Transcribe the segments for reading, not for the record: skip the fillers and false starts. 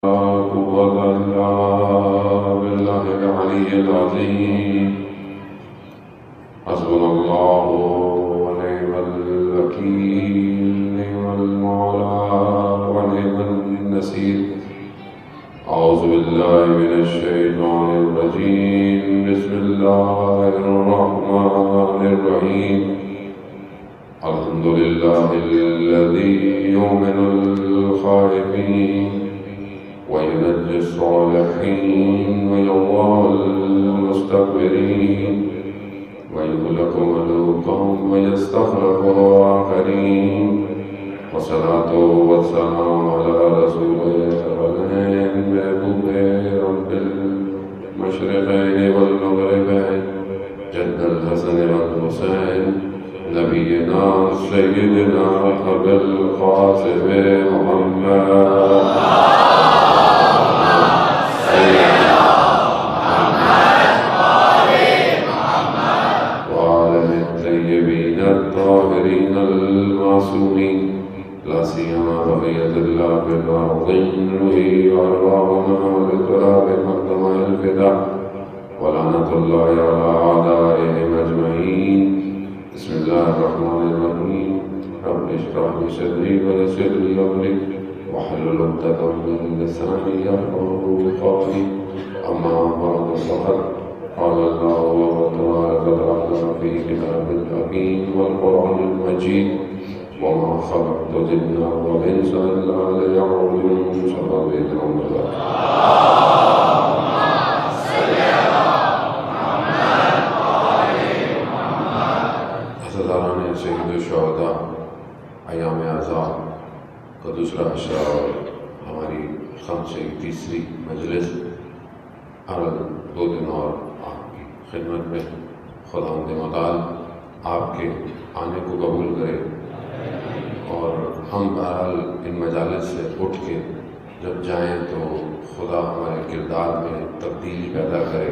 قوة إلا بالله العلي العظيم. حسبنا الله ونعم الوكيل، نعم المولى ونعم النصير. أعوذ بالله من الشيطان الرجيم. بسم الله الرحمن الرحيم. الحمد لله الذي يؤمن الخائفين وينجي الصالحين ويغفر المستكبرين ويهلك ملوكا ويستخلف آخرين. والصلاة والسلام على رسوله محبوب رب المشرقين والمغربين جد الحسن والحسين نبينا سيدنا أبي القاسم محمد وعلى الطيبين الطاهرين المعصومين، لا سيما بقية الله في الأرض وهي أرواحنا لتراب مقدم الفداء، ولعنة الله على أعدائهم أجمعين. بسم الله الرحمن الرحيم. رب اشرح لي صدري ويسر لي أمري واحلل عقدة من لساني يفقهوا قولي. أما بعد فقد قال الله تبارك وتعالى في كتابه الحكيم والقرآن المجيد: وما خلقت الجن والإنس إلا ليعبدون. صدق الله. سید الشہداء ایام اعزاء کا دوسرا عشرہ اور ہماری تیسری مجلس ہر 2 دن اور آپ کی خدمت میں خداوند متعال آپ کے آنے کو قبول کرے، اور ہم بہرحال ان مجالس سے اٹھ کے جب جائیں تو خدا ہمارے کردار میں تبدیلی پیدا کرے،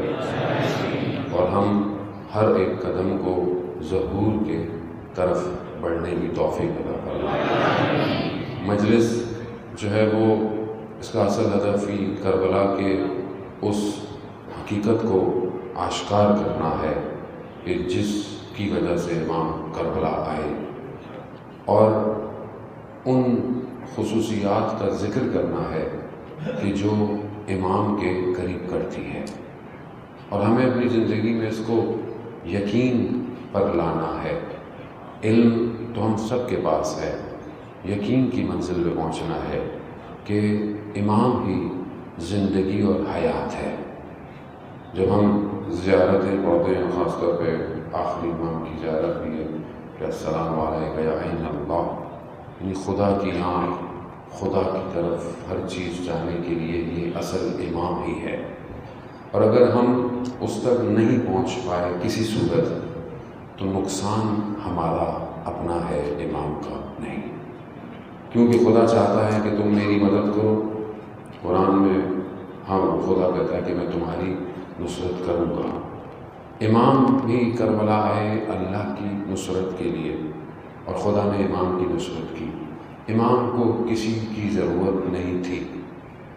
اور ہم ہر ایک قدم کو ظہور کے طرف بڑھنے کی توفیق عطا فرمائے۔ مجلس جو ہے وہ اس کا اصل ہدف ہی کربلا کے اس حقیقت کو آشکار کرنا ہے کہ جس کی وجہ سے امام کربلا آئے، اور ان خصوصیات کا ذکر کرنا ہے کہ جو امام کے قریب کرتی ہے، اور ہمیں اپنی زندگی میں اس کو یقین پر لانا ہے۔ علم تو ہم سب کے پاس ہے، یقین کی منزل پہ پہنچنا ہے کہ امام ہی زندگی اور حیات ہے۔ جب ہم زیارتیں پڑھتے ہیں، خاص طور پہ آخری امام کی زیارت بھی ہے کہ السلام علیکم یا عین اللہ، یعنی خدا کی آنکھ، خدا کی طرف ہر چیز جانے کے لیے یہ اصل امام ہی ہے۔ اور اگر ہم اس تک نہیں پہنچ پائے کسی صورت تو نقصان ہمارا اپنا ہے، امام کا نہیں، کیونکہ خدا چاہتا ہے کہ تم میری مدد کرو۔ قرآن میں خدا کہتا ہے کہ میں تمہاری نصرت کروں گا۔ امام بھی کربلا آئے اللہ کی نصرت کے لیے، اور خدا نے امام کی نصرت کی۔ امام کو کسی کی ضرورت نہیں تھی،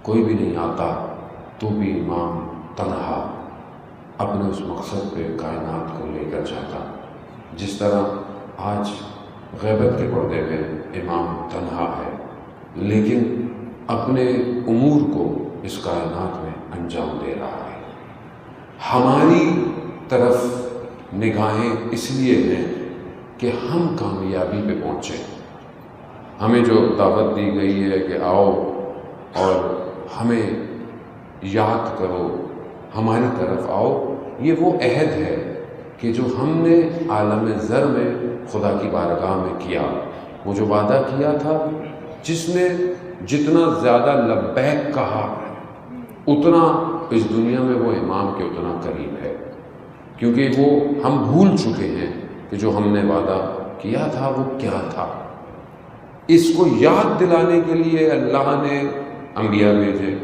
کوئی بھی نہیں آتا، تو بھی امام تنہا اپنے اس مقصد پہ کائنات کو لے کر جاتا۔ جس طرح آج غیبت کے پردے میں امام تنہا ہے، لیکن اپنے امور کو اس کائنات میں انجام دے رہا ہے۔ ہماری طرف نگاہیں اس لیے ہیں کہ ہم کامیابی پہ پہنچیں۔ ہمیں جو دعوت دی گئی ہے کہ آؤ اور ہمیں یاد کرو، ہماری طرف آؤ، یہ وہ عہد ہے کہ جو ہم نے عالم زر میں خدا کی بارگاہ میں کیا، وہ جو وعدہ کیا تھا، جس نے جتنا زیادہ لبیک کہا اتنا اس دنیا میں وہ امام کے اتنا قریب ہے، کیونکہ وہ ہم بھول چکے ہیں کہ جو ہم نے وعدہ کیا تھا وہ کیا تھا۔ اس کو یاد دلانے کے لیے اللہ نے انبیاء بھیجے،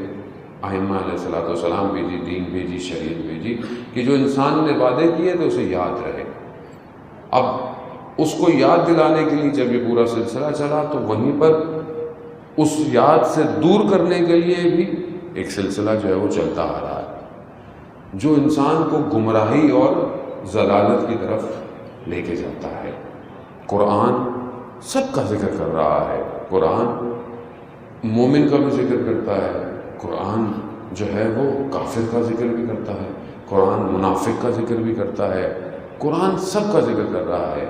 ائمہ علیہ الصلوۃ والسلام بھیجی، دین بھیجی، شریعت بھیجی کہ جو انسان نے وعدے کیے تو اسے یاد رہے۔ اب اس کو یاد دلانے کے لیے جب یہ پورا سلسلہ چلا تو وہیں پر اس یاد سے دور کرنے کے لیے بھی ایک سلسلہ جو ہے وہ چلتا آ رہا ہے، جو انسان کو گمراہی اور ضلالت کی طرف لے کے جاتا ہے۔ قرآن سب کا ذکر کر رہا ہے، قرآن مومن کا بھی ذکر کرتا ہے، قرآن جو ہے وہ کافر کا ذکر بھی کرتا ہے، قرآن منافق کا ذکر بھی کرتا ہے، قرآن سب کا ذکر کر رہا ہے۔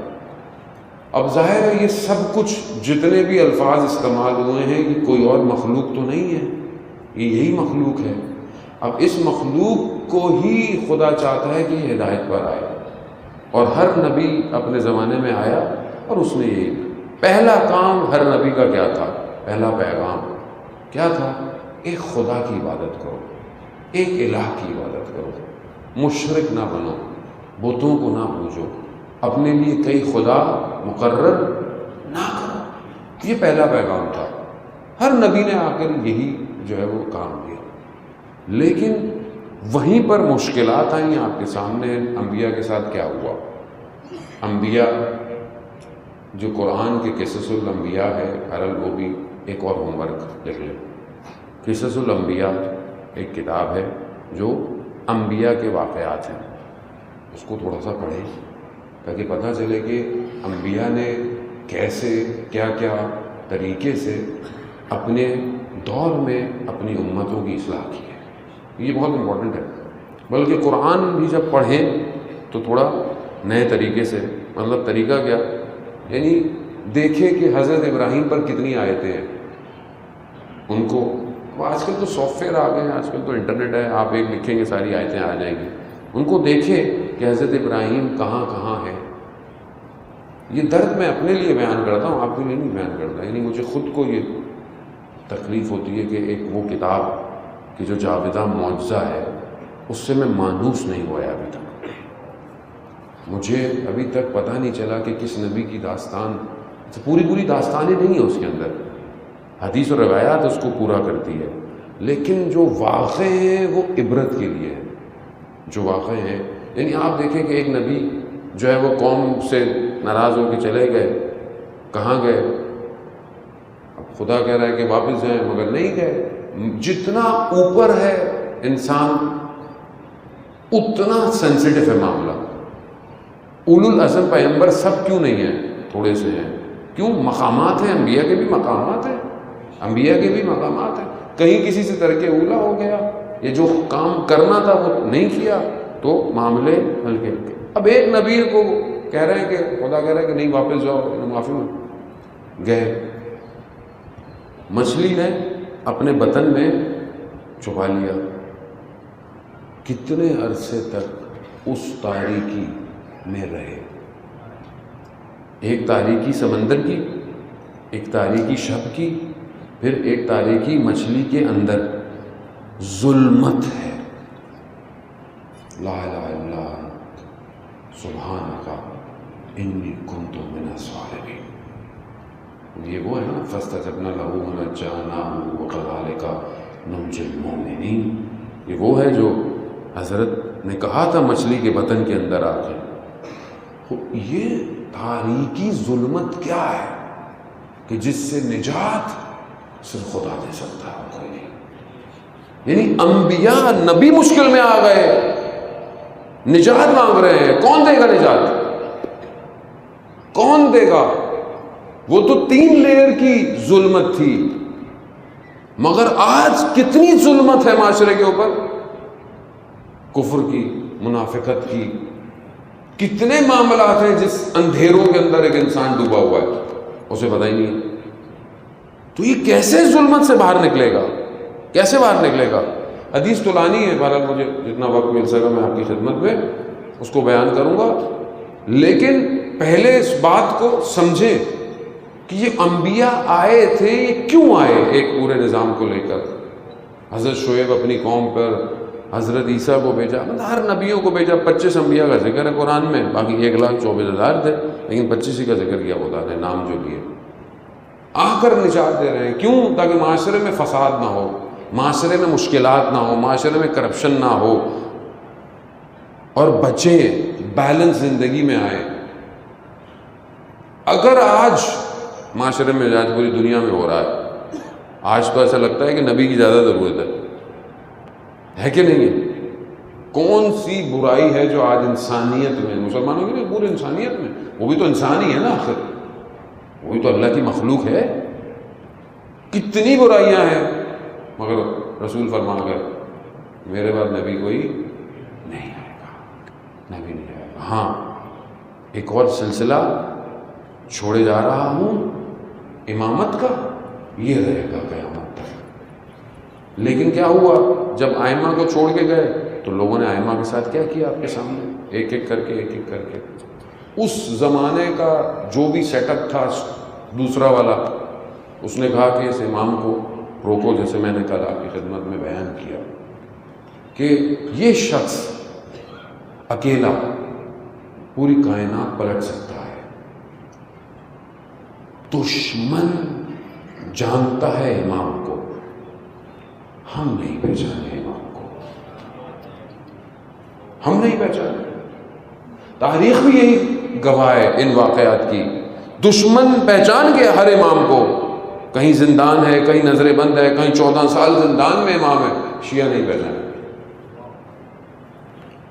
اب ظاہر ہے یہ سب کچھ جتنے بھی الفاظ استعمال ہوئے ہیں یہ کوئی اور مخلوق تو نہیں ہے، یہ یہی مخلوق ہے۔ اب اس مخلوق کو ہی خدا چاہتا ہے کہ یہ ہدایت پر آئے، اور ہر نبی اپنے زمانے میں آیا اور اس نے یہ پہلا کام ہر نبی کا کیا تھا، پہلا پیغام کیا تھا؟ ایک خدا کی عبادت کرو، ایک الہ کی عبادت کرو، مشرک نہ بنو، بتوں کو نہ پوجو، اپنے لیے کئی خدا مقرر نہ کرو۔ یہ پہلا پیغام تھا، ہر نبی نے آ کر یہی جو ہے وہ کام کیا۔ لیکن وہیں پر مشکلات آئیں آپ کے سامنے۔ انبیاء کے ساتھ کیا ہوا؟ انبیاء جو قرآن کے قصص الانبیاء ہے، بہرحال وہ بھی ایک اور ہوم ورک لکھ لیں۔ قصص الانبیاء ایک کتاب ہے جو انبیاء کے واقعات ہیں، اس کو تھوڑا سا پڑھیں تاکہ پتہ چلے کہ انبیاء نے کیسے کیا کیا طریقے سے اپنے دور میں اپنی امتوں کی اصلاح کی ہے۔ یہ بہت امپورٹنٹ ہے، بلکہ قرآن بھی جب پڑھیں تو تھوڑا نئے طریقے سے، مطلب طریقہ کیا، یعنی دیکھیں کہ حضرت ابراہیم پر کتنی آیتیں ہیں، ان کو آج کل تو سافٹ ویئر آ گئے ہیں، آج کل تو انٹرنیٹ ہے، آپ ایک لکھیں گے ساری آیتیں آ جائیں گی، ان کو دیکھیں کہ حضرت ابراہیم کہاں کہاں ہے۔ یہ درد میں اپنے لیے بیان کرتا ہوں، آپ کے لیے نہیں بیان کرتا، یعنی مجھے خود کو یہ تکلیف ہوتی ہے کہ ایک وہ کتاب کی جو جاویدہ معجزہ ہے اس سے میں مانوس نہیں ہوا ہے ابھی تک۔ مجھے ابھی تک پتہ نہیں چلا کہ کس نبی کی داستان، پوری داستانیں نہیں ہیں اس کے اندر، حدیث و روایات اس کو پورا کرتی ہے، لیکن جو واقع ہیں وہ عبرت کے لیے ہیں، جو واقع ہیں۔ یعنی آپ دیکھیں کہ ایک نبی جو ہے وہ قوم سے ناراض ہو کے چلے گئے، کہاں گئے؟ اب خدا کہہ رہا ہے کہ واپس جائیں، مگر نہیں گئے۔ جتنا اوپر ہے انسان اتنا سینسیٹیو ہے معاملہ۔ اولو العزم پیغمبر سب کیوں نہیں ہیں؟ تھوڑے سے ہیں، کیوں؟ مقامات ہیں، انبیاء کے بھی مقامات ہیں، انبیاء کے بھی مقامات ہیں۔ کہیں کسی سے ترک اولا ہو گیا، یہ جو کام کرنا تھا وہ نہیں کیا تو معاملے ہلکے ہلکے۔ اب ایک نبی کو کہہ رہے ہیں کہ خدا کہہ رہا ہے کہ نہیں واپس جاؤ، معافی میں گئے، مچھلی نے اپنے بطن میں چھپا لیا، کتنے عرصے تک اس تاریکی میں رہے، ایک تاریکی سمندر کی، ایک تاریکی شب کی، پھر ایک تاریکی مچھلی کے اندر۔ ظلمت ہے، لا الہ الا انت سبحانک انی کنت من الظالمین۔ یہ وہ ہے نا فاستجبنا لہ ونجیناہ وکذالک ننجی المؤمنین۔ یہ وہ ہے جو حضرت نے کہا تھا مچھلی کے بطن کے اندر آ کے۔ یہ تاریکی ظلمت کیا ہے کہ جس سے نجات صرف خدا دے سکتا ہے، کوئی نہیں۔ یعنی انبیاء نبی مشکل میں آ گئے، نجات مانگ رہے ہیں، کون دے گا نجات؟ کون دے گا؟ وہ تو 3 لیئر کی ظلمت تھی، مگر آج کتنی ظلمت ہے معاشرے کے اوپر، کفر کی، منافقت کی، کتنے معاملات ہیں جس اندھیروں کے اندر ایک انسان ڈوبا ہوا ہے، اسے پتہ ہی نہیں۔ تو یہ کیسے ظلمت سے باہر نکلے گا؟ کیسے باہر نکلے گا؟ حدیث تو لانی ہے، بہرحال مجھے جتنا وقت مل سکا میں آپ کی خدمت میں اس کو بیان کروں گا، لیکن پہلے اس بات کو سمجھیں کہ یہ انبیاء آئے تھے، یہ کیوں آئے ایک پورے نظام کو لے کر۔ حضرت شعیب اپنی قوم پر، حضرت عیسیٰ کو بھیجا، مطلب ہر نبیوں کو بھیجا۔ 25 انبیاء کا ذکر ہے قرآن میں، باقی 1,24,000 تھے، لیکن 25 ہی کا ذکر کیا خدا نے، نام جو لیے۔ آ کر نجات دے رہے ہیں، کیوں؟ تاکہ معاشرے میں فساد نہ ہو، معاشرے میں مشکلات نہ ہو، معاشرے میں کرپشن نہ ہو، اور بچیں، بیلنس زندگی میں آئے۔ اگر آج معاشرے میں، آج پوری دنیا میں ہو رہا ہے آج تو ایسا لگتا ہے کہ نبی کی زیادہ ضرورت ہے کہ نہیں ہے؟ کون سی برائی ہے جو آج انسانیت میں، مسلمانوں کی نہیں پورے انسانیت میں، وہ بھی تو انسان ہی ہے نا آخر، وہ بھی تو اللہ کی مخلوق ہے، کتنی برائیاں ہیں، مگر رسول فرما گئے میرے بعد نبی کوئی نہیں آئے گا، نبی نہیں آئے گا۔ ہاں ایک اور سلسلہ چھوڑے جا رہا ہوں امامت کا، یہ رہے گا قیامت تک۔ لیکن کیا ہوا جب ائمہ کو چھوڑ کے گئے تو لوگوں نے ائمہ کے ساتھ کیا کیا آپ کے سامنے، ایک ایک کر کے اس زمانے کا جو بھی سیٹ اپ تھا دوسرا والا، اس نے کہا کہ اس امام کو روکو، جیسے میں نے کل آپ کی خدمت میں بیان کیا کہ یہ شخص اکیلا پوری کائنات پلٹ سکتا ہے۔ دشمن جانتا ہے امام کو، ہم نہیں پہچانے امام کو، ہم نہیں پہچانے۔ تاریخ بھی یہی گواہ ہے ان واقعات کی، دشمن پہچان گیا ہر امام کو، کہیں زندان ہے، کہیں نظر بند ہے، کہیں 14 سال زندان میں امام ہے، شیعہ نہیں پہچانے۔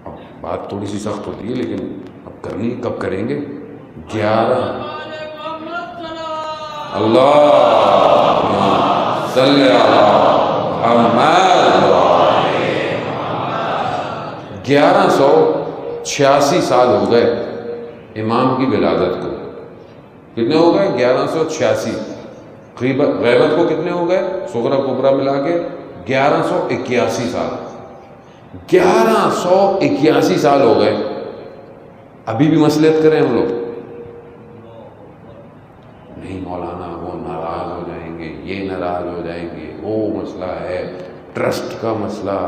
اب بات تھوڑی سی سخت ہوتی ہے لیکن اب کرنی کب کریں گے؟ 11 اللہم صلی علی محمد 1186 سال ہو گئے امام کی ولادت کو۔ کتنے ہو گئے؟ 1186۔ غیبت کو کتنے ہو گئے؟ صغرا کبرا ملا کے 1181 سال۔ 1181 سال ہو گئے، ابھی بھی مصلحت کریں ہم لوگ؟ نہیں مولانا وہ ناراض ہو جائیں گے، یہ ناراض ہو جائیں گے، وہ مسئلہ ہے، ٹرسٹ کا مسئلہ،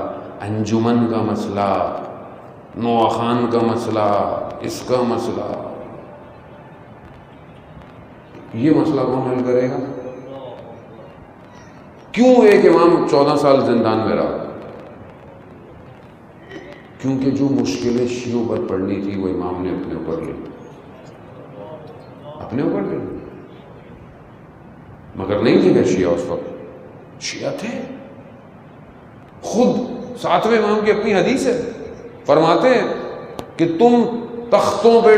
انجمن کا مسئلہ، نوآ خان کا مسئلہ، اس کا مسئلہ۔ یہ مسئلہ کون حل کرے گا؟ کیوں ایک امام 14 سال زندان میں رہا؟ کیونکہ جو مشکلیں شیعوں پر پڑنی تھی وہ امام نے اپنے اوپر لی، اپنے اوپر لی۔ مگر نہیں تھے کہ شیعہ اس وقت، شیعہ تھے۔ خود 7ویں امام کی اپنی حدیث ہے، فرماتے ہیں کہ تم تختوں پہ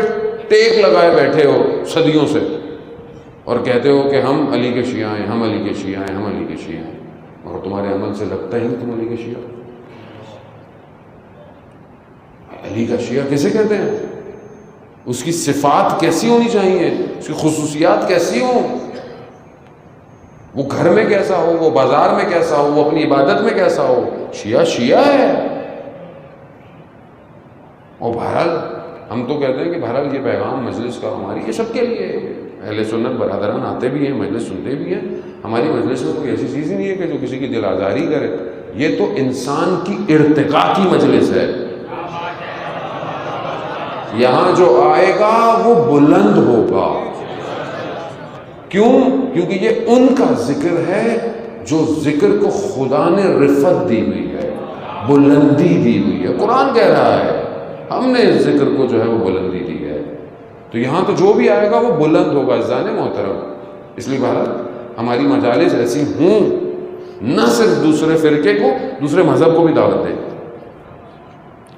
ٹیک لگائے بیٹھے ہو صدیوں سے اور کہتے ہو کہ ہم علی کے شیعہ ہیں، ہم علی کے شیعہ ہیں، ہم علی کے شیعہ ہیں، مگر تمہارے عمل سے لگتا ہی نہیں تم علی کے شیعہ ہو۔ علی کا شیعہ کیسے کہتے ہیں؟ اس کی صفات کیسی ہونی چاہیے، اس کی خصوصیات کیسی ہوں، وہ گھر میں کیسا ہو، وہ بازار میں کیسا ہو، وہ اپنی عبادت میں کیسا ہو، شیعہ شیعہ ہے۔ اور بہرحال ہم تو کہتے ہیں کہ بہرحال یہ پیغام مجلس کا ہماری یہ سب کے لیے، اہل سنت برادران آتے بھی ہیں، مجلس سنتے بھی ہیں، ہماری مجلس میں کوئی ایسی چیز ہی نہیں ہے کہ جو کسی کی دل آزاری کرے، یہ تو انسان کی ارتقاء کی مجلس ہے۔ یہاں جو آئے گا وہ بلند ہوگا، کیوں؟ کیونکہ یہ ان کا ذکر ہے جو ذکر کو خدا نے رفعت دی ہوئی ہے، بلندی دی ہوئی ہے۔ قرآن کہہ رہا ہے ہم نے اس ذکر کو جو ہے وہ بلندی دی ہے، تو یہاں تو جو بھی آئے گا وہ بلند ہوگا۔ عزیزان محترم، اس لیے بہرحال ہماری مجالس ایسی ہوں، نہ صرف دوسرے فرقے کو، دوسرے مذہب کو بھی دعوت دیں۔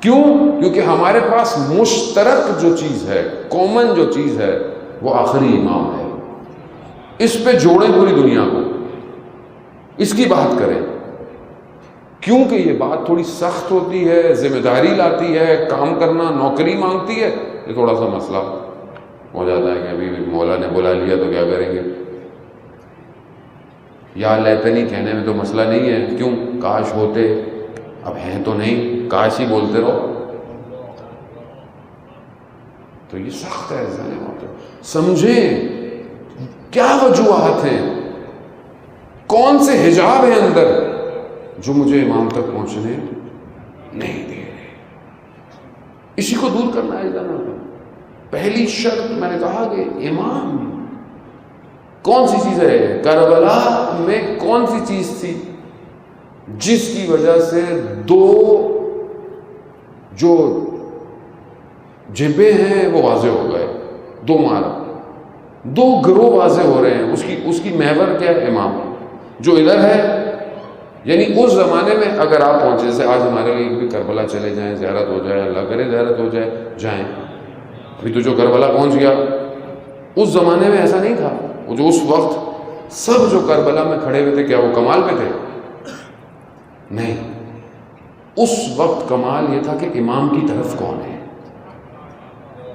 کیوں؟ کیونکہ ہمارے پاس مشترک جو چیز ہے، کامن جو چیز ہے، وہ آخری امام ہے۔ اس پہ جوڑیں پوری دنیا کو، اس کی بات کریں، کیونکہ یہ بات تھوڑی سخت ہوتی ہے، ذمہ داری لاتی ہے، کام کرنا، نوکری مانگتی ہے۔ یہ تھوڑا سا مسئلہ ہو جاتا ہے کہ ابھی مولا نے بلا لیا تو کیا کریں گے، یا لیتنی کہنے میں تو مسئلہ نہیں ہے، کیوں؟ کاش ہوتے، اب ہیں تو نہیں، کاش ہی بولتے رہو، تو یہ سخت ہے۔ سمجھیں کیا وجوہات ہیں، کون سے حجاب ہیں اندر جو مجھے امام تک پہنچنے نہیں دے رہے، اسی کو دور کرنا ہے جانا۔ پہلی شرط میں نے کہا کہ امام کون سی چیز ہے، کربلا میں کون سی چیز تھی جس کی وجہ سے دو جو جبے ہیں وہ واضح ہو گئے، دو گروہ واضح ہو رہے ہیں، اس کی محور کیا ہے؟ امام۔ جو ادھر ہے، یعنی اس زمانے میں اگر آپ پہنچے، جیسے آج ہمارے لیے بھی کربلا چلے جائیں، زیارت ہو جائے، اللہ کرے زیارت ہو جائے، جائیں. ابھی تو جو کربلا پہنچ گیا، اس زمانے میں ایسا نہیں تھا. وہ جو اس وقت سب جو کربلا میں کھڑے ہوئے تھے، کیا وہ کمال پہ تھے؟ نہیں. اس وقت کمال یہ تھا کہ امام کی طرف کون ہے.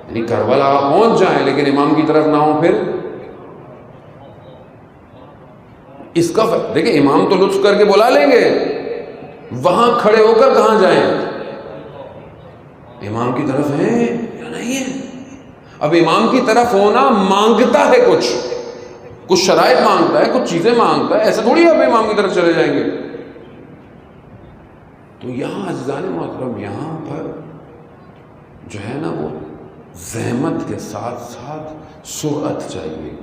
یعنی کربلا آپ پہنچ جائیں لیکن امام کی طرف نہ ہوں، پھر اس کا دیکھیں، امام تو لطف کر کے بلا لیں گے، وہاں کھڑے ہو کر کہاں جائیں؟ امام کی طرف ہیں یا نہیں ہے؟ اب امام کی طرف ہونا مانگتا ہے، کچھ شرائط مانگتا ہے، کچھ چیزیں مانگتا ہے. ایسے تھوڑی آپ امام کی طرف چلے جائیں گے. تو یہاں عزیزان محترم، یہاں پر جو ہے نا، وہ زحمت کے ساتھ ساتھ سرعت چاہیے،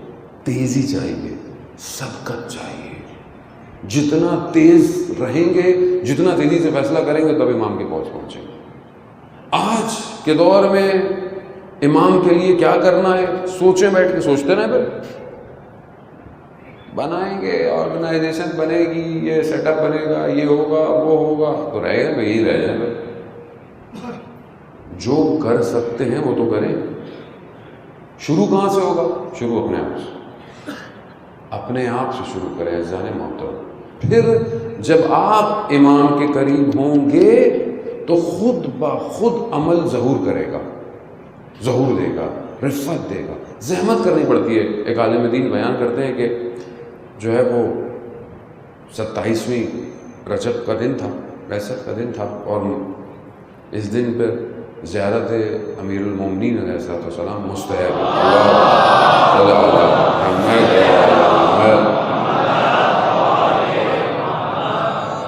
تیزی چاہیے، سبقت چاہیے. جتنا تیز رہیں گے، جتنا تیزی سے فیصلہ کریں گے، تب امام کے پہنچیں گے. آج کے دور میں امام کے لیے کیا کرنا ہے، سوچیں، بیٹھ کے سوچتے رہیں، پھر بنائیں گے، آرگنائزیشن بنے گی، یہ سیٹ اپ بنے گا، یہ ہوگا، وہ ہوگا، تو رہے گا یہی رہ جائے. جو کر سکتے ہیں وہ تو کریں. شروع کہاں سے ہوگا؟ شروع اپنے آپ سے، اپنے آپ سے شروع کریں عزیزان محترم. پھر جب آپ امام کے قریب ہوں گے تو خود بخود عمل ظہور کرے گا، ظہور دے گا، رفت دے گا. زحمت کرنی پڑتی ہے. ایک عالم دین بیان کرتے ہیں کہ جو ہے وہ 27ویں رجب کا دن تھا، بعثت کا دن تھا، اور اس دن پہ زیارت امیر المومنین علیہ السلام مستحب.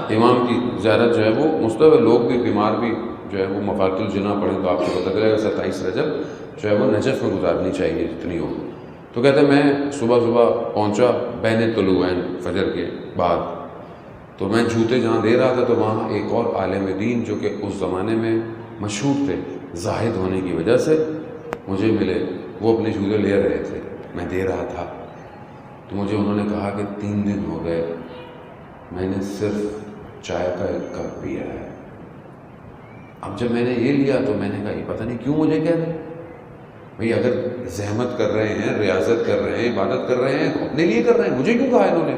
امام کی زیارت جو ہے وہ مستحب ہے. لوگ بھی، بیمار بھی جو ہے وہ مفاتل جنا پڑھیں تو آپ کو پتہ چلے گا 27 رجب جو ہے وہ نجف میں گزارنی چاہیے جتنی ہو. تو کہتے ہیں میں صبح پہنچا بین طلوعین، فجر کے بعد. تو میں جوتے جہاں دے رہا تھا تو وہاں ایک اور عالم دین جو کہ اس زمانے میں مشہور تھے زاہد ہونے کی وجہ سے، مجھے ملے. وہ اپنے جوتے لے رہے تھے، میں دے رہا تھا. تو مجھے انہوں نے کہا کہ 3 دن ہو گئے میں نے صرف چائے کا 1 کپ پیا ہے. اب جب میں نے یہ لیا تو میں نے کہا یہ پتہ نہیں کیوں مجھے کہہ رہے ہیں. بھئی اگر زحمت کر رہے ہیں، ریاضت کر رہے ہیں، عبادت کر رہے ہیں تو اپنے لیے کر رہے ہیں، مجھے کیوں کہا انہوں نے؟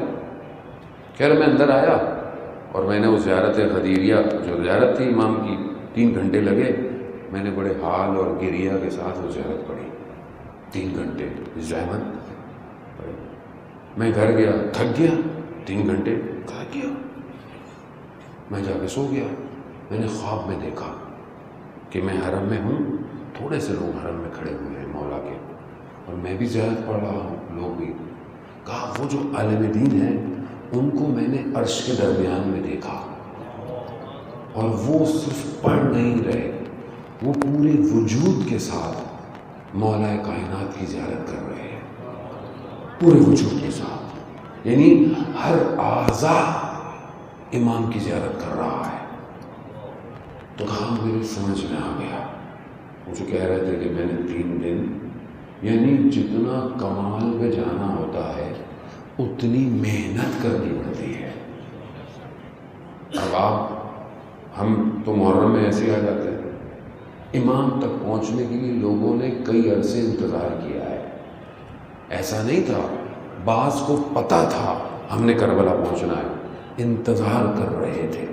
خیر میں اندر آیا اور میں نے وہ زیارت غدیریہ جو زیارت تھی امام کی، 3 گھنٹے لگے. میں نے بڑے حال اور گریہ کے ساتھ وہ زیارت پڑھی. 3 گھنٹے زحمت پڑھی. میں گھر گیا، تھک گیا. 3 گھنٹے تھک گیا. میں جا کے سو گیا. میں نے خواب میں دیکھا کہ میں حرم میں ہوں، تھوڑے سے لوگ حرم میں کھڑے ہوئے ہیں مولا کے، اور میں بھی زیارت پڑھ رہا ہوں، لوگ بھی. کہا وہ جو عالم دین ہیں ان کو میں نے عرش کے درمیان میں دیکھا، اور وہ صرف پڑھ نہیں رہے، وہ پورے وجود کے ساتھ مولا کائنات کی زیارت کر رہے ہیں، پورے وجود کے ساتھ. یعنی ہر اعضا امام کی زیارت کر رہا ہے. تو کہاں میرے سمجھ میں آ گیا. مجھے کہہ رہے تھے کہ میں نے 3 دن، یعنی جتنا کمال پہ جانا ہوتا ہے اتنی محنت کرنی پڑتی ہے. اب ہم تو محرم میں ایسے آ جاتے ہیں. امام تک پہنچنے کے لیے لوگوں نے کئی عرصے انتظار کیا ہے. ایسا نہیں تھا، بعض کو پتہ تھا ہم نے کربلا پہنچنا ہے، انتظار کر رہے تھے.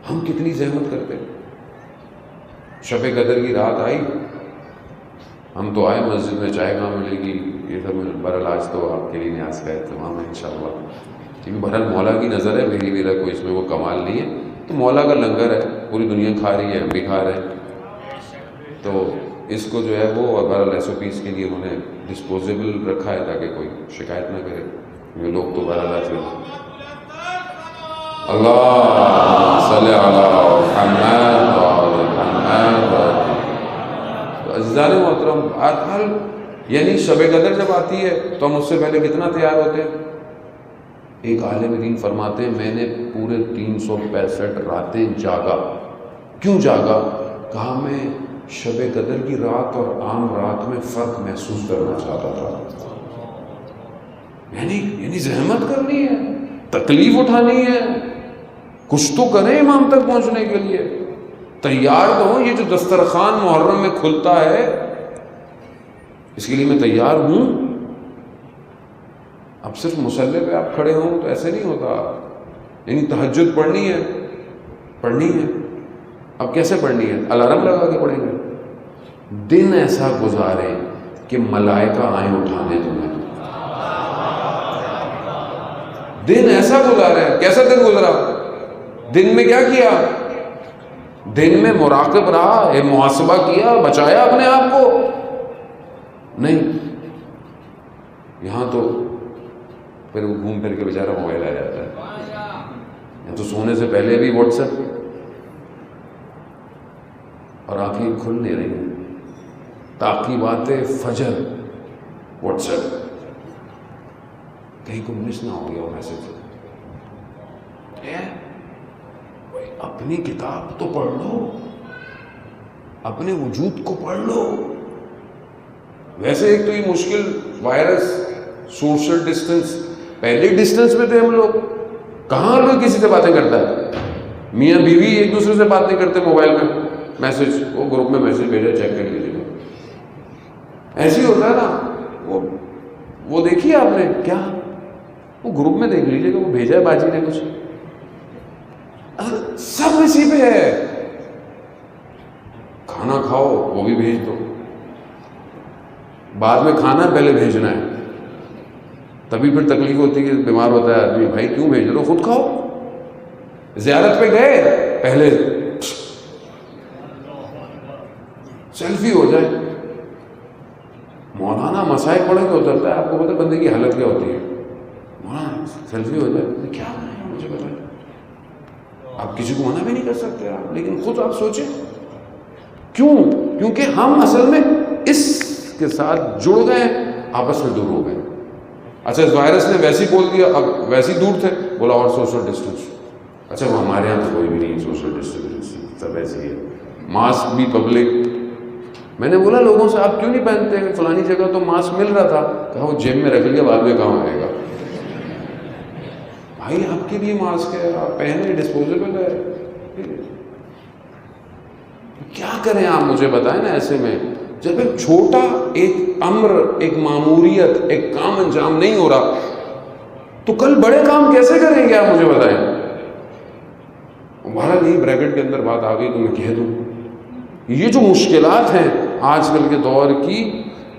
ہم کتنی زحمت کرتے. شب قدر کی رات آئی، ہم تو آئے مسجد میں، چائے کہاں ملے گی، یہ سب. بہرحال آج تو آپ کے لیے نیاز کا اہتمام ہے انشاءاللہ، کیونکہ بہرحال مولا کی نظر ہے، میرا کوئی اس میں وہ کمال نہیں ہے. تو مولا کا لنگر ہے، پوری دنیا کھا رہی ہے، ہم بھی کھا رہے ہیں. تو اس کو جو ہے وہ بہرحال SOPs کے لیے انہوں نے ڈسپوزیبل رکھا ہے تاکہ کوئی شکایت نہ کرے. یہ لوگ تو بہرحال آتے ہیں. اللہ صلی علی محمد وعلی محمد. تو عزیزان محترم، ہر یعنی شب قدر جب آتی ہے تو ہم اس سے پہلے کتنا تیار ہوتے ہیں. ایک عالم دین فرماتے ہیں میں نے پورے 365 راتیں جاگا. کیوں جاگا؟ کہا میں شب قدر کی رات اور عام رات میں فرق محسوس کرنا چاہتا تھا. یعنی زحمت کرنی ہے، تکلیف اٹھانی ہے، کچھ تو کریں امام تک پہنچنے کے لیے، تیار تو ہوں. یہ جو دسترخوان محرم میں کھلتا ہے اس کے لیے میں تیار ہوں. اب صرف مصلی پہ آپ کھڑے ہوں تو ایسے نہیں ہوتا. یعنی تہجد پڑھنی ہے. اب کیسے پڑھنی ہے؟ الارم لگا کے پڑھیں گے. دن ایسا گزارے کہ ملائکہ آئیں اٹھانے تمہیں. دن ایسا گزارے. کیسا دن گزرا؟ دن میں کیا کیا؟ دن میں مراقب رہا، محاسبہ کیا، بچایا اپنے آپ کو. نہیں، یہاں تو پھر وہ گھوم پھر کے بیچارہ موبائل آ جاتا ہے. یہاں تو سونے سے پہلے بھی واٹس ایپ اور آنکھیں کھل نہیں رہی ہیں. تعقیبات فجر واٹس ایپ، کہیں کو مس نہ ہو گیا وہ میسج. اپنی کتاب تو پڑھ لو، اپنے وجود کو پڑھ لو. ویسے ایک تو یہ مشکل وائرس، سوشل ڈسٹنس، پہلے ڈسٹنس میں تھے ہم لوگ. کہاں لوگ کسی سے باتیں کرتا ہے؟ میاں بیوی ایک دوسرے سے بات نہیں کرتے موبائل میں. میسج، وہ گروپ میں میسج بھیجا، چیک کر لیجیے گا. ایسے ہی ہوتا ہے نا. وہ دیکھیے آپ نے کیا، وہ گروپ میں دیکھ لیجیے گا، وہ بھیجا ہے باجی نے کچھ. سب اسی پہ ہے. کھانا کھاؤ وہ بھی بھیج دو. بعد میں کھانا ہے، پہلے بھیجنا ہے. تبھی پھر تکلیف ہوتی ہے کہ بیمار ہوتا ہے آدمی، بھائی کیوں بھیج رہے ہو، خود کھاؤ. زیارت پہ گئے، پہلے سیلفی ہو جائے. مولانا مسائل پڑھ کے اترتا ہے، آپ کو پتہ بندے کی حالت کیا ہوتی ہے. مولانا سیلفی ہو جائے، کیا بنایا مجھے بتائیں. آپ کسی کو منع بھی نہیں کر سکتے آپ، لیکن خود آپ سوچیں کیوں؟ کیونکہ ہم اصل میں اس کے ساتھ جڑ گئے، آپس میں دور ہو گئے. اچھا اس وائرس نے ویسے ہی بول دیا، اب ویسے ہی دور تھے، بولا اور سوشل ڈسٹینس. اچھا وہ ہمارے یہاں تو کوئی بھی نہیں سوشل ڈسٹینس، سب ایسے ہی ہے. ماسک بھی پبلک. میں نے بولا لوگوں سے آپ کیوں نہیں پہنتے؟ فلانی جگہ تو ماسک مل رہا تھا. کہا وہ جیب میں رکھ لیا، بعد میں کہاں آئے گا. بھائی آپ کے لیے ماسک ہے، آپ پہنے، ڈسپوزیبل ہے. کیا کریں آپ مجھے بتائیں نا. ایسے میں جب ایک چھوٹا ایک امر، ایک ماموریت، ایک کام انجام نہیں ہو رہا تو کل بڑے کام کیسے کریں گے آپ مجھے بتائیں. ہمارا نہیں بریکٹ کے اندر بات آ گئی تو میں کہہ دوں، یہ جو مشکلات ہیں آج کل کے دور کی،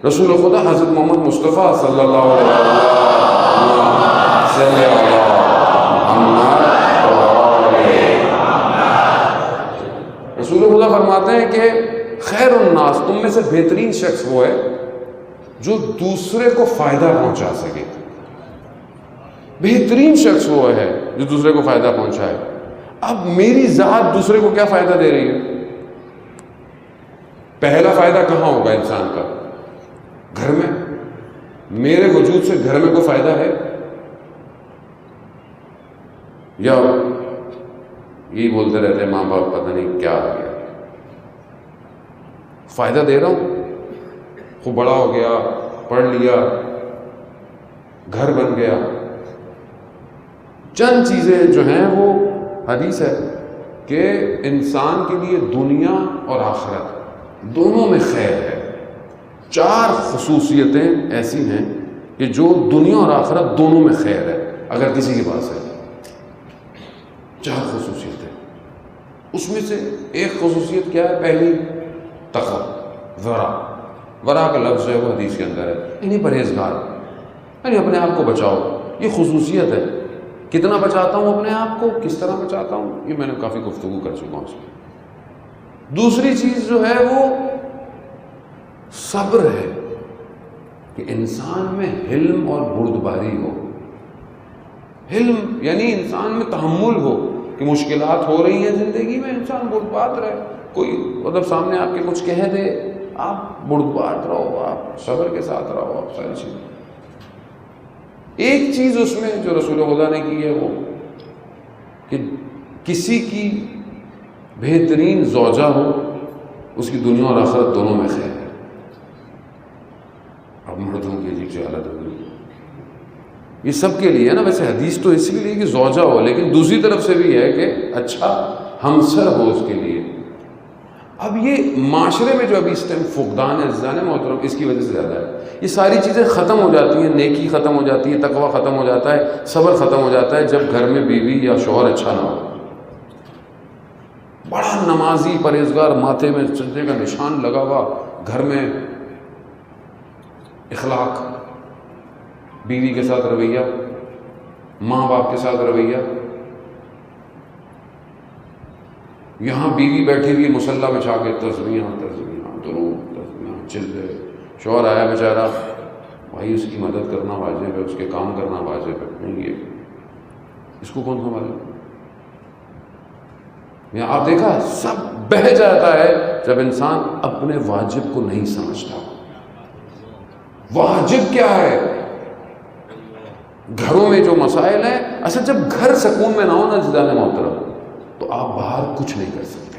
رسول خدا حضرت محمد مصطفیٰ صلی اللہ علیہ وسلم رسول خدا فرماتے ہیں کہ خیر الناس، تم میں سے بہترین شخص وہ ہے جو دوسرے کو فائدہ پہنچا سکے. بہترین شخص وہ ہے جو دوسرے کو فائدہ پہنچائے. اب میری ذات دوسرے کو کیا فائدہ دے رہی ہے؟ پہلا فائدہ کہاں ہوگا انسان کا؟ گھر میں. میرے وجود سے گھر میں کوئی فائدہ ہے؟ یا یہی بولتے رہتے ہیں ماں باپ پتہ نہیں کیا آ گیا. فائدہ دے رہا ہوں، خوب بڑا ہو گیا، پڑھ لیا، گھر بن گیا. چند چیزیں جو ہیں وہ حدیث ہے کہ انسان کے لیے دنیا اور آخرت دونوں میں خیر ہے. 4 خصوصیتیں ایسی ہیں کہ جو دنیا اور آخرت دونوں میں خیر ہے اگر کسی کے پاس ہے. 4 خصوصیتیں. اس میں سے ایک خصوصیت کیا ہے؟ پہلی تقوی، ورع کا لفظ ہے وہ حدیث کے اندر ہے، یعنی پرہیزگار، یعنی اپنے آپ کو بچاؤ. یہ خصوصیت ہے. کتنا بچاتا ہوں اپنے آپ کو، کس طرح بچاتا ہوں، یہ میں نے کافی گفتگو کر چکا ہوں اس میں. دوسری چیز جو ہے وہ صبر ہے، کہ انسان میں حلم اور بردباری ہو. حلم یعنی انسان میں تحمل ہو کہ مشکلات ہو رہی ہیں زندگی میں، انسان بردبار رہے. کوئی مطلب سامنے آپ کے کچھ کہہ دے، آپ بردبار رہو، آپ صبر کے ساتھ رہو، آپ ساری چیزیں. ایک چیز اس میں جو رسول خدا نے کی ہے وہ کہ کسی کی بہترین زوجہ ہو، اس کی دنیا اور آخرت دونوں میں خیر ہے. اب مردوں کی عجیب سی حالت ہو گئی. یہ سب کے لیے ہے نا. ویسے حدیث تو اس لیے کہ زوجہ ہو، لیکن دوسری طرف سے بھی ہے کہ اچھا ہمسر ہو اس کے لیے. اب یہ معاشرے میں جو ابھی اس ٹائم فقدان ہے عزیزان محترم، اس کی وجہ سے زیادہ ہے. یہ ساری چیزیں ختم ہو جاتی ہیں، نیکی ختم ہو جاتی ہے، تقوی ختم ہو جاتا ہے، صبر ختم ہو جاتا ہے جب گھر میں بیوی یا شوہر اچھا نہ ہو. بڑا نمازی پرہیزگار، ماتھے میں سجدے کا نشان لگا ہوا، گھر میں اخلاق، بیوی کے ساتھ رویہ، ماں باپ کے ساتھ رویہ. یہاں بیوی بیٹھی ہوئی مصلی بچھا کے تسبیحاں درود تسبیحاں چلے، شوہر آیا بیچارہ، بھائی اس کی مدد کرنا واجب ہے، اس کے کام کرنا واجب ہے. نہیں، یہ اس کو کون سنبھالے؟ آپ دیکھا سب بہہ جاتا ہے جب انسان اپنے واجب کو نہیں سمجھتا. واجب کیا ہے؟ گھروں میں جو مسائل ہیں، اصل جب گھر سکون میں نہ ہو نا عزیزان محترم، تو آپ باہر کچھ نہیں کر سکتے.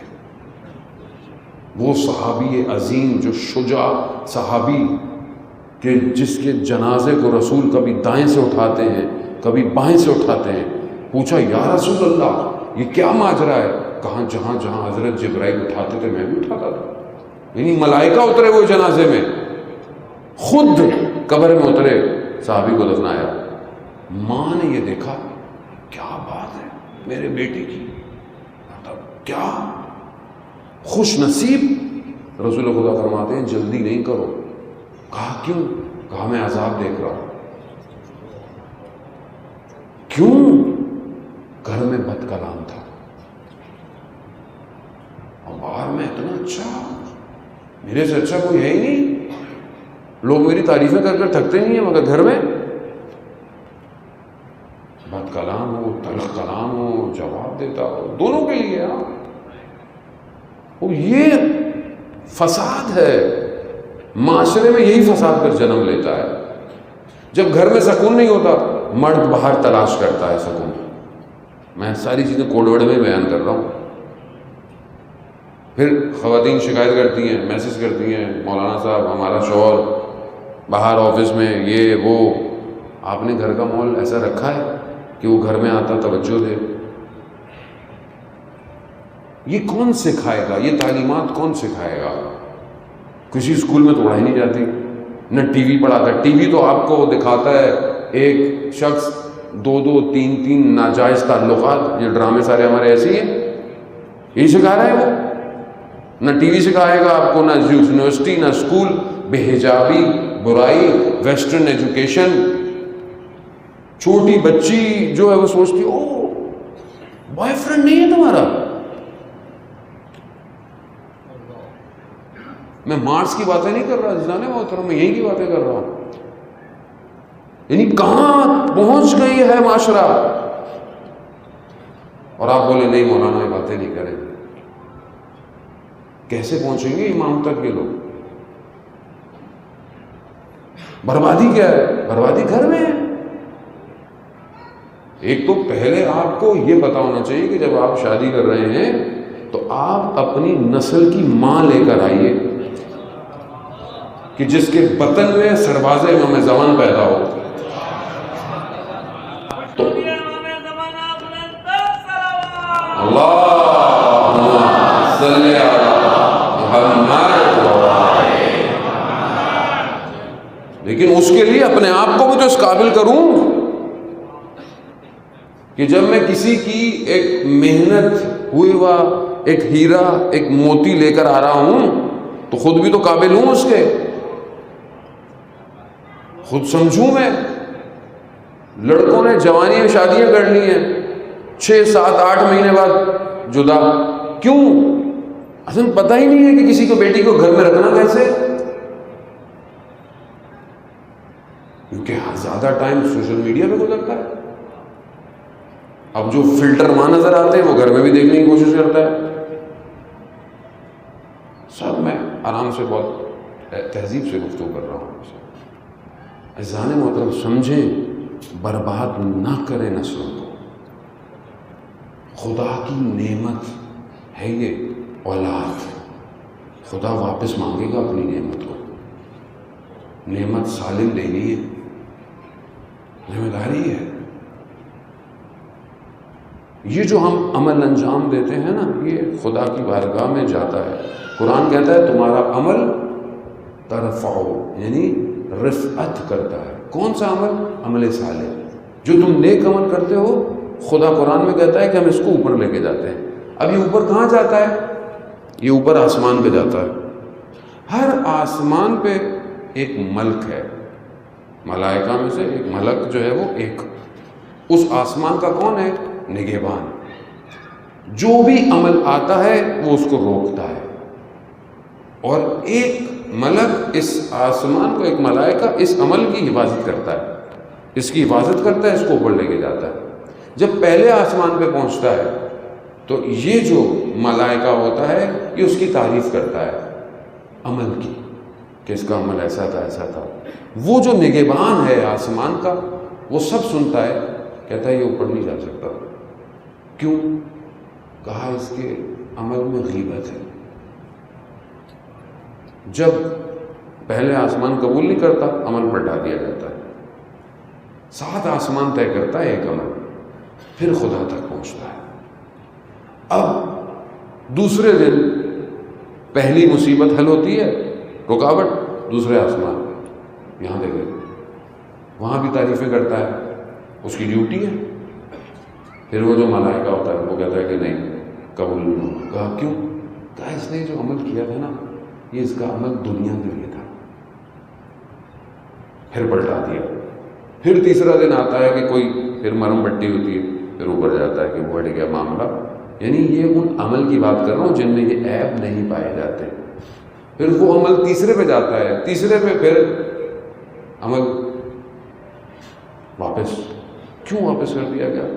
وہ صحابی عظیم جو شجاع صحابی کہ جس کے جنازے کو رسول کبھی دائیں سے اٹھاتے ہیں کبھی بائیں سے اٹھاتے ہیں، پوچھا یا رسول اللہ یہ کیا ماجرا ہے؟ کہاں جہاں جہاں حضرت جبرائیل اٹھاتے تھے میں بھی اٹھاتا تھا. یعنی ملائکہ اترے وہ جنازے میں، خود قبر میں اترے، صحابی کو دفنایا. ماں نے یہ دیکھا، کیا بات ہے میرے بیٹے کی، کیا خوش نصیب. رسول خدا فرماتے ہیں جلدی نہیں کرو. کہا کیوں؟ کہا میں عذاب دیکھ رہا ہوں. کیوں؟ گھر میں بد کلام تھا اور باہر میں اتنا اچھا، میرے سے اچھا کوئی ہے ہی نہیں، لوگ میری تعریفیں کر کر تھکتے نہیں ہیں، مگر گھر میں بد کلام ہو، تلخ کلام ہو، جواب دیتا ہو، دونوں کے لیے. یہ فساد ہے معاشرے میں. یہی فساد پھر جنم لیتا ہے جب گھر میں سکون نہیں ہوتا، مرد باہر تلاش کرتا ہے سکون. میں ساری چیزیں کوڈ ورڈ میں بیان کر رہا ہوں. پھر خواتین شکایت کرتی ہیں، میسج کرتی ہیں، مولانا صاحب ہمارا شوہر باہر آفس میں یہ وہ. آپ نے گھر کا ماحول ایسا رکھا ہے کہ وہ گھر میں آتا توجہ دے؟ یہ کون سکھائے گا؟ یہ تعلیمات کون سکھائے گا؟ کسی اسکول میں تو پڑھائی نہیں جاتی، نہ ٹی وی پڑھاتا ہے. ٹی وی تو آپ کو دکھاتا ہے ایک شخص 2 3 ناجائز تعلقات. یہ ڈرامے سارے ہمارے ایسے ہی ہیں، یہی سکھا رہا ہے وہ. نہ ٹی وی سکھائے گا آپ کو، نہ یونیورسٹی، نہ اسکول. بے حجابی، برائی، ویسٹرن ایجوکیشن. چھوٹی بچی جو ہے وہ سوچتی او بوائے فرینڈ نہیں ہے تمہارا. میں مارس کی باتیں نہیں کر رہا عزیزان محترم، میں یہی کی باتیں کر رہا ہوں. یعنی کہاں پہنچ گئی ہے معاشرہ. اور آپ بولے نہیں مولانا یہ باتیں نہیں کریں. کیسے پہنچیں گے امام تک یہ لوگ؟ بربادی کیا ہے؟ بربادی گھر میں ہے. ایک تو پہلے آپ کو یہ پتا ہونا چاہیے کہ جب آپ شادی کر رہے ہیں تو آپ اپنی نسل کی ماں لے کر آئیے کہ جس کے بطن میں سرباز امام زمان پیدا ہو. تو اللہم صلی علی محمد. لیکن اس کے لیے اپنے آپ کو بھی تو اس قابل کروں کہ جب میں کسی کی ایک محنت ہوئی ہوا ایک ہیرا ایک موتی لے کر آ رہا ہوں تو خود بھی تو قابل ہوں اس کے، خود سمجھوں میں. لڑکوں نے جوانی میں شادیاں کر لی ہیں، 6 7 8 مہینے بعد جدا. کیوں؟ اصل پتہ ہی نہیں ہے کہ کسی کو بیٹی کو گھر میں رکھنا کیسے. کیونکہ زیادہ ٹائم سوشل میڈیا پہ گزرتا ہے. اب جو فلٹر ماں نظر آتے ہیں وہ گھر میں بھی دیکھنے کی کوشش کرتا ہے. سب میں آرام سے بہت تہذیب سے گفتگو کر رہا ہوں. عزیزان محترم سمجھیں، برباد نہ کریں نسلوں کو. خدا کی نعمت ہے یہ اولاد. خدا واپس مانگے گا اپنی نعمت کو. نعمت سالم دینی ہے. ذمہ داری ہے. یہ جو ہم عمل انجام دیتے ہیں نا، یہ خدا کی بارگاہ میں جاتا ہے. قرآن کہتا ہے تمہارا عمل ترفعو، یعنی رفعت کرتا ہے. کون سا عمل؟ عمل صالح. جو تم نیک عمل کرتے ہو، خدا قرآن میں کہتا ہے کہ ہم اس کو اوپر لے کے جاتے ہیں. اب یہ اوپر کہاں جاتا ہے؟ یہ اوپر آسمان پہ جاتا ہے. ہر آسمان پہ ایک ملک ہے، ملائکہ میں سے ایک ملک جو ہے وہ ایک، اس آسمان کا کون ہے؟ نگہبان. جو بھی عمل آتا ہے وہ اس کو روکتا ہے. اور ایک ملک اس آسمان کو، ایک ملائکہ اس عمل کی حفاظت کرتا ہے، اس کی حفاظت کرتا ہے، اس کو اوپر لے کے جاتا ہے. جب پہلے آسمان پہ پہنچتا ہے تو یہ جو ملائکہ ہوتا ہے یہ اس کی تعریف کرتا ہے عمل کی، کہ اس کا عمل ایسا تھا ایسا تھا. وہ جو نگہبان ہے آسمان کا وہ سب سنتا ہے، کہتا ہے یہ اوپر نہیں جا سکتا. کیوں؟ کہا اس کے عمل میں غیبت ہے. جب پہلے آسمان قبول نہیں کرتا، عمل پلٹا دیا جاتا ہے. 7 آسمان طے کرتا ہے ایک عمل، پھر خدا تک پہنچتا ہے. اب دوسرے دن پہلی مصیبت حل ہوتی ہے، رکاوٹ دوسرے آسمان. یہاں دیکھیں، وہاں بھی تعریفیں کرتا ہے، اس کی ڈیوٹی ہے. پھر وہ جو ملائکہ ہوتا ہے وہ کہتا ہے کہ نہیں، قبول نہیں ہو. کہا کیوں؟ کہا اس نے جو عمل کیا تھا نا، یہ اس کا عمل دنیا کے لیے تھا. پھر پلٹا دیا. پھر تیسرا دن آتا ہے کہ کوئی پھر مرم پٹی ہوتی ہے، پھر اوپر جاتا ہے کہ بڑھ گیا معاملہ. یعنی یہ ان عمل کی بات کر رہا ہوں جن میں یہ عیب نہیں پائے جاتے. پھر وہ عمل تیسرے پہ جاتا ہے، تیسرے پہ پھر عمل واپس. کیوں واپس کر دیا گیا؟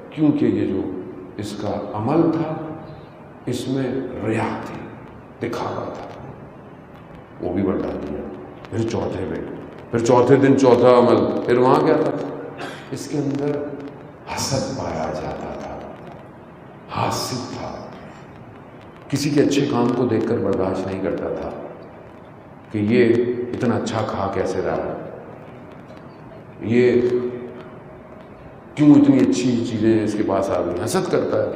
کیونکہ یہ جو اس کا عمل تھا اس میں ریا تھی، دکھاوا تھا، وہ بھی بڑھا دیا. پھر چوتھے پہ، پھر چوتھے دن چوتھا عمل، پھر وہاں کیا تھا؟ اس کے اندر حسد پایا جاتا تھا، حاسد تھا. کسی کے اچھے کام کو دیکھ کر برداشت نہیں کرتا تھا کہ یہ اتنا اچھا کھا کیسے رہا، یہ کیوں اتنی اچھی چیزیں اس کے پاس آ گئی. حسد کرتا ہے.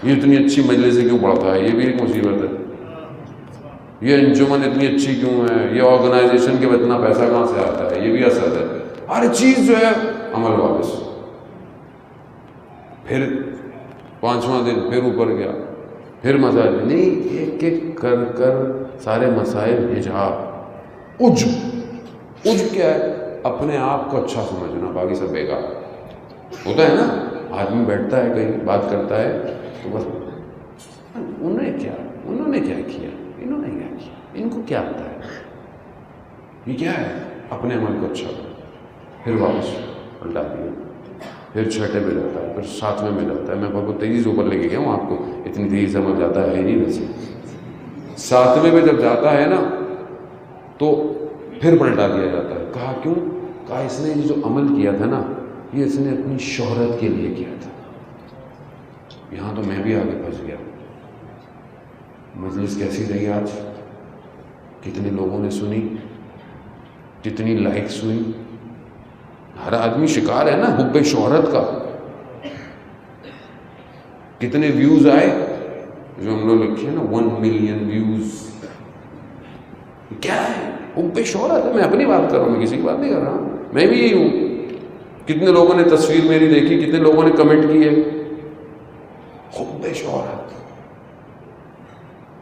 یہ اتنی اچھی مجلس سے کیوں پڑھتا ہے، یہ بھی ایک مصیبت ہے. یہ انجمن اتنی اچھی کیوں ہے، یہ آرگنائزیشن کے اتنا پیسہ کہاں سے آتا ہے، یہ بھی حسد ہے. ہر چیز جو ہے عمل واپس. پھر 5واں دن پھر اوپر گیا، پھر مسائل. نہیں، ایک ایک کر کر سارے مسائل. حجاب، عجب کیا ہے؟ اپنے آپ کو اچھا سمجھنا، باقی سب بیکار. ہوتا ہے نا، آدمی بیٹھتا ہے کہیں بات کرتا ہے تو بس انہوں نے کیا کیا، انہوں نے کیا کیا، ان کو کیا آتا ہے، یہ کیا ہے؟ اپنے عمل کو اچھا. پھر واپس پلٹا دیا. پھر 6 میں جاتا ہے، پھر 7ویں میں جاتا ہے. میں بہت تیزی سے اوپر لے کے گیا ہوں آپ کو، اتنی تیزی سمجھ جاتا ہے نہیں ویسے. 7ویں میں جب جاتا ہے نا تو پھر پلٹا دیا جاتا ہے. کہا کیوں؟ کہا اس نے یہ جو عمل کیا تھا نا، یہ اس نے اپنی شہرت کے لیے کیا تھا. یہاں تو میں بھی آگے پھنس گیا. مجلس کیسی رہی آج؟ کتنے لوگوں نے سنی، کتنی لائکس ہوئی؟ ہر آدمی شکار ہے نا حب شہرت کا. کتنے ویوز آئے؟ جو ہم لوگ لکھے ہیں نا 1 ملین ویوز. کیا ہے؟ حب شہرت ہے. میں اپنی بات کر رہا ہوں، میں کسی کی بات نہیں کر رہا. میں بھی یہی ہوں. کتنے لوگوں نے تصویر میری دیکھی، کتنے لوگوں نے کمنٹ کیے. حب شہرت.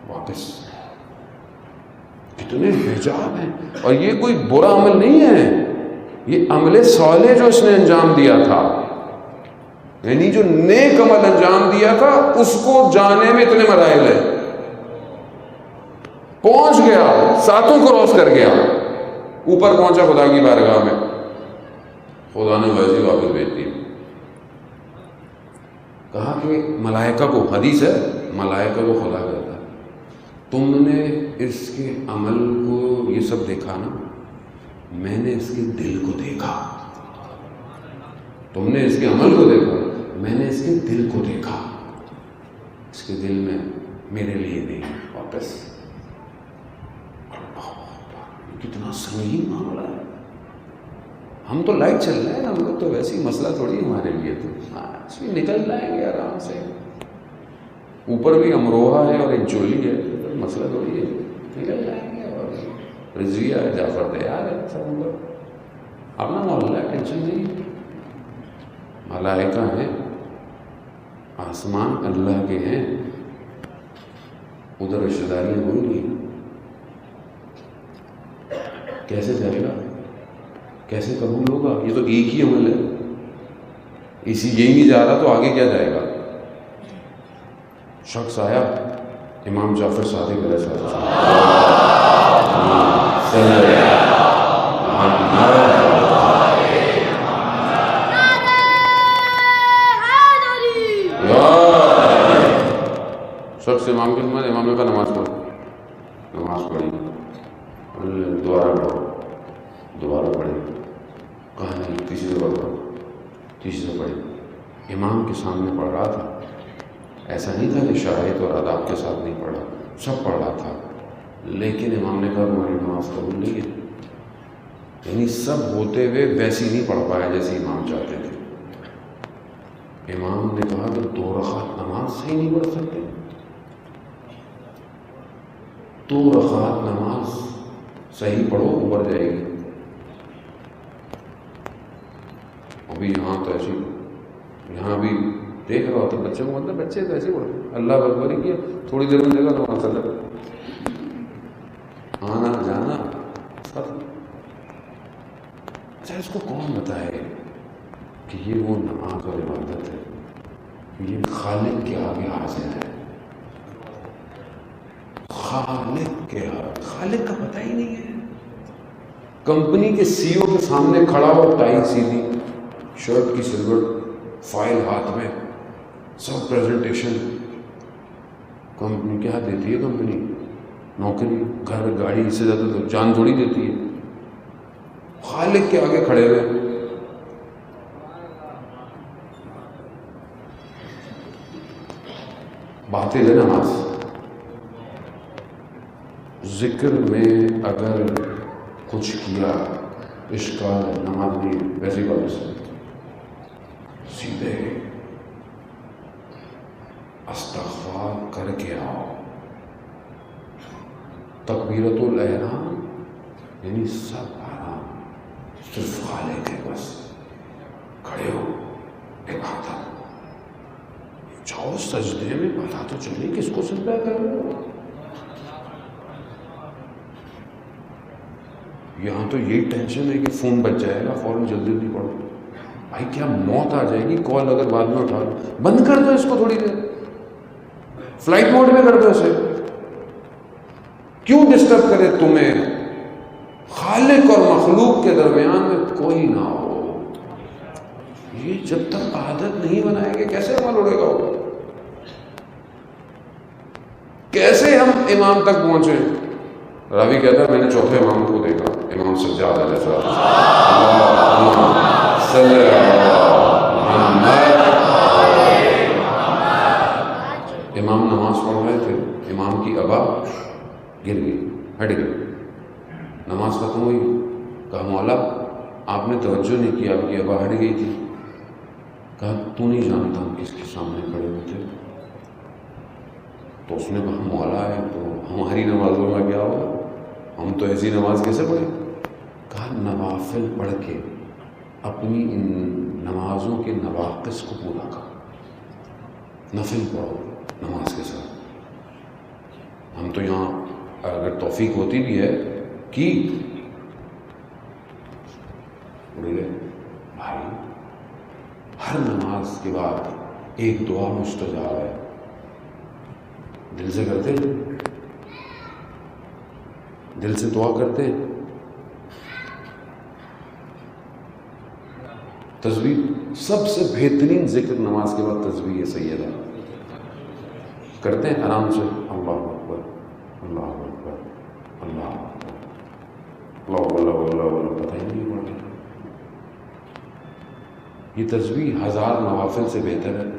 واپس کتنے حجاب ہیں. اور یہ کوئی برا عمل نہیں ہے، یہ عمل صالح جو اس نے انجام دیا تھا، یعنی جو نیک عمل انجام دیا تھا اس کو جانے میں اتنے مراحل ہیں. پہنچ گیا، 7 کراس کر گیا، اوپر پہنچا خدا کی بارگاہ میں. خدا نے ویسے واپس بھیج دی. کہا کہ ملائکہ کو، حدیث ہے، ملائکہ کو خدا کہتا ہے تم نے اس کے عمل کو یہ سب دیکھا نا، میں نے اس کے دل کو دیکھا. تم نے اس کے عمل کو دیکھا، میں نے اس کے دل کو دیکھا. اس کے دل میں میرے لیے نہیں. واپس کتنا سنگین معاملہ ہے. ہم تو لائٹ چل رہے ہیں نا، ہم لوگ تو ویسے ہی مسئلہ تھوڑی ہمارے لیے تو اس میں نکل جائیں گے آرام سے. اوپر بھی امروہا ہے اور ایک چولی ہے، تو مسئلہ تھوڑی ہے، نکل جائیں گے. اور رضویہ ہے، جعفر تیار ہے، سب اوپر اپنا محلہ ہے، ٹینشن نہیں. ملائکہ ہیں، آسمان اللہ کے ہیں، ادھر رشتہ داریاں ہوئی نہیں. کیسے جائے گا، کیسے قبول ہوگا؟ یہ تو ایک ہی عمل ہے، اسی یہی نہیں جا رہا تو آگے کیا جائے گا؟ شخص آیا امام جعفر صادق علیہ السلام، شخص امام کی خدمت، امام نے کہا نماز پڑھو. نماز پڑھی، دوبارہ پڑھو، دوبارہ پڑھی. کہا نہیں، تیسری بار پڑھو، تیسری پڑھی. امام کے سامنے پڑھ رہا تھا، ایسا نہیں تھا کہ شرائط اور آداب کے ساتھ نہیں پڑھا، سب پڑھ رہا تھا. لیکن امام نے کہا تمہاری نماز قبول نہیں ہے. یعنی سب ہوتے ہوئے ویسی نہیں پڑھ پایا جیسے امام چاہتے تھے. امام نے کہا کہ 2 رکعت نماز صحیح نہیں پڑھ سکتے؟ 2 رکعت نماز صحیح پڑھو، اوپر جائے گی. ابھی یہاں تو ایسی، یہاں بھی دیکھ رہا ہوتا بچوں کو، مطلب بچے تو ایسے پڑھتے، اللہ اکبر ہی کیا، تھوڑی دیر میں دیکھا تو وہاں صدر آنا جانا سب. اچھا اس کو کون بتائے کہ یہ وہ نماز اور عبادت ہے، یہ خالق کے آگے حاضر ہے. خالق کے آگے، خالق کا پتہ ہی نہیں ہے. کمپنی کے سی او کے سامنے کھڑا ہو، ٹائی سیدھی، شرٹ کی سلوٹ، فائل ہاتھ میں، سب پریزنٹیشن. کمپنی کیا دیتی ہے؟ کمپنی نوکری، گھر، گاڑی، اس سے زیادہ تو جان تھوڑی دیتی ہے. خالق کے آگے کھڑے ہوئے. باطل ہے نماز. ذکر میں اگر کچھ کیا اشکال ہے، نماز نہیں. ویسی بات ہے، سیدھے استغفار کر کے آؤ. تکبیرت الاحرام یعنی سب آرام، صرف خالق ہے بس. کھڑے ہو، عبادت. جاؤ سجدے میں، پتا تو چلے کس کو سجدہ کر رہے ہو. یہاں تو یہی ٹینشن ہے کہ فون بچ جائے گا، فوراً جلدی جلدی پڑھو. بھائی کیا موت آ جائے گی، کال اگر بعد میں اٹھا لو، بند کر دو اس کو تھوڑی دیر، فلائٹ موڈ میں کر دو اسے. کیوں ڈسٹرب کرے تمہیں؟ خالق اور مخلوق کے درمیان میں کوئی نہ ہو. یہ جب تک عادت نہیں بنائیں گے کیسے عمل اڑے گا؟ کیسے ہم امام تک پہنچے؟ راوی کہتا ہے میں نے چوتھے امام کو دیکھا، امام سجاد علیہ السلام. امام نماز پڑھ رہے تھے، امام کی ابا گر گئی، ہٹ گئی. نماز ختم ہوئی، کہا مولا آپ نے توجہ نہیں کی، آپ کی ابا ہٹ گئی تھی. کہا تو نہیں جانتا ہم کس کے سامنے کھڑے ہوئے تھے؟ تو اس نے کہا مولا ہے تو ہماری نمازوں میں کیا ہوگا، ہم تو ایسی نماز کیسے پڑھیں؟ کہا نوافل پڑھ کے اپنی ان نمازوں کے نواقص کو پورا کر. نفل پڑھو نماز کے ساتھ. ہم تو یہاں اگر توفیق ہوتی بھی ہے کی بولے بھائی ہر نماز کے بعد ایک دعا مستجاب ہے، دل سے کرتے ہیں، دل سے دعا کرتے ہیں. تسبیح سب سے بہترین ذکر نماز کے بعد تسبیح ہے سیدہ. کرتے ہیں آرام سے، اللہ اکبر، اللہ اکبر، اللہ اکبر، اللہ اللہ اللہ اللہ، پتہ ہی نہیں پڑتا. یہ تسبیح 1000 نوافل سے بہتر ہے.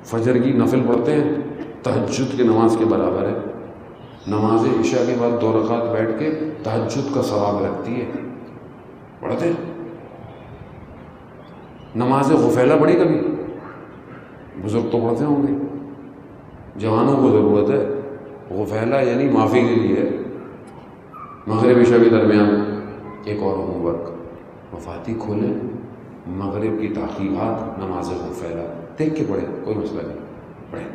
فجر کی نفل پڑھتے ہیں، تہجد کی نماز کے برابر ہے. نماز عشاء کے بعد 2 رکعت بیٹھ کے تہجد کا ثواب رکھتی ہے، پڑھتے ہیں۔ نماز غفیلہ پڑھی کبھی؟ بزرگ تو پڑھتے ہوں گے، جوانوں کو ضرورت ہے۔ غفیلہ یعنی معافی کے لیے مغرب عشاء کے درمیان ایک اور ہوم ورک، مفاتیح کھولیں، مغرب کی تحقیقات، نماز غفیلہ دیکھ کے پڑھیں، کوئی مسئلہ نہیں، پڑھیں۔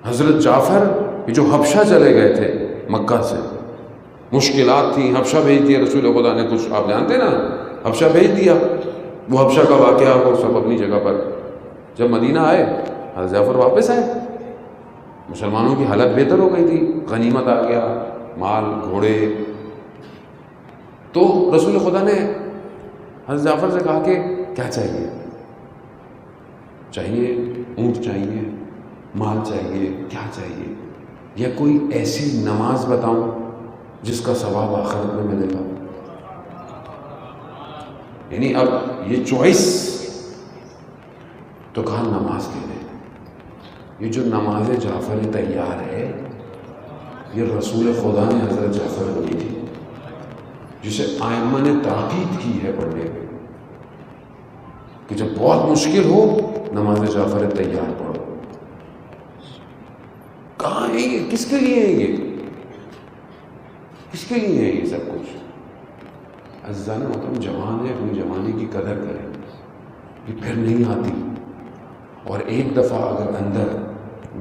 حضرت جعفر یہ جو حبشہ چلے گئے تھے مکہ سے، مشکلات تھیں، حبشہ بھیج دیا رسول خدا نے، کچھ آپ جانتے نا، حبشہ بھیج دیا۔ وہ حبشہ کا واقعہ وہ سب اپنی جگہ پر۔ جب مدینہ آئے حضرت جعفر واپس آئے، مسلمانوں کی حالت بہتر ہو گئی تھی، غنیمت آ گیا، مال، گھوڑے۔ تو رسول خدا نے حضرت جعفر سے کہا کہ کیا چاہیے؟ چاہیے اونٹ چاہیے، مال چاہیے، کیا چاہیے؟ یا کوئی ایسی نماز بتاؤں جس کا ثواب آخرت میں ملے گا؟ یعنی اب یہ چوائس، تو کہا نماز کے دیں۔ یہ جو نماز جعفر تیار ہے یہ رسول خدا نے حضرت جعفر کو دی تھی، جسے ائمہ نے تاکید کی ہے پڑھنے میں کہ جب بہت مشکل ہو نماز جعفر تیار پڑھو۔ کہاں ہے یہ؟ کس کے لیے ہے یہ؟ کس کے لیے ہے یہ سب کچھ؟ عزیزان محترم، جوان ہے، اپنی جوانی کی قدر کریں، یہ پھر نہیں آتی، اور ایک دفعہ اگر اندر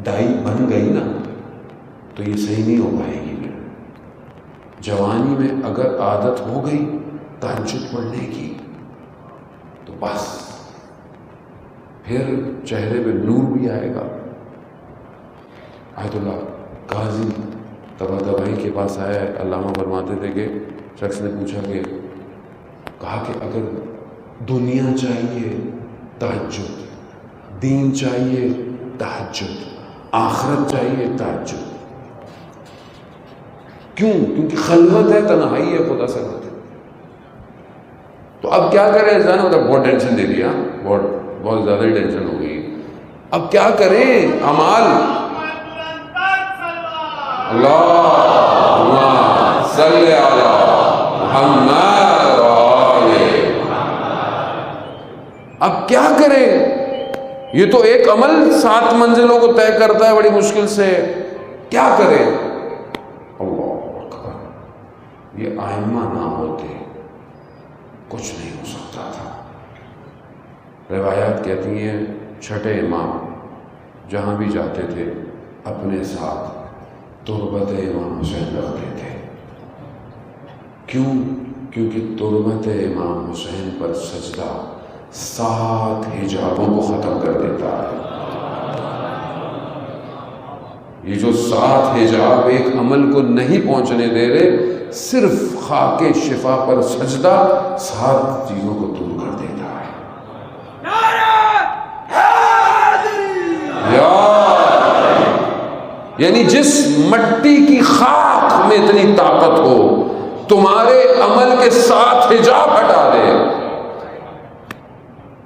ڈائی بن گئی نا تو یہ صحیح نہیں ہو پائے گی۔ پھر جوانی میں اگر عادت ہو گئی تہجد پڑھنے کی تو بس پھر چہرے پہ نور بھی آئے گا۔ آیت اللہ قاضی طباطبائی کے پاس آیا، علامہ فرماتے تھے کہ شخص نے پوچھا کہ کہا کہ اگر دنیا چاہیے تہجد، دین چاہیے تہجد، آخرت چاہیے تہجد، کیوں؟ کیونکہ خلوت ہے، تنہائی ہے، خدا سے بات ہے۔ تو اب کیا کریں؟ انسان مطلب بہت ٹینشن دے دیا، بہت زیادہ ہی ٹینشن ہو گئی، اب کیا کریں؟ اعمال، اللہم صلی علی محمد اب کیا کریں؟ یہ تو ایک عمل 7 منزلوں کو طے کرتا ہے بڑی مشکل سے، کیا کریں؟ اللہ اکبر، یہ ائمہ نہ ہوتے کچھ نہیں ہو سکتا تھا۔ روایات کہتی ہیں 6 امام جہاں بھی جاتے تھے اپنے ساتھ تربت امام حسین رکھتے تھے۔ کیوں؟ کیونکہ تربت امام حسین پر سجدہ 7 حجابوں کو ختم کر دیتا ہے۔ یہ جو 7 حجاب ایک عمل کو نہیں پہنچنے دے رہے، صرف خاک شفا پر سجدہ 7 چیزوں کو دور کر دیتا ہے۔ یعنی جس مٹی کی خاک میں اتنی طاقت ہو تمہارے عمل کے 7 حجاب ہٹا دے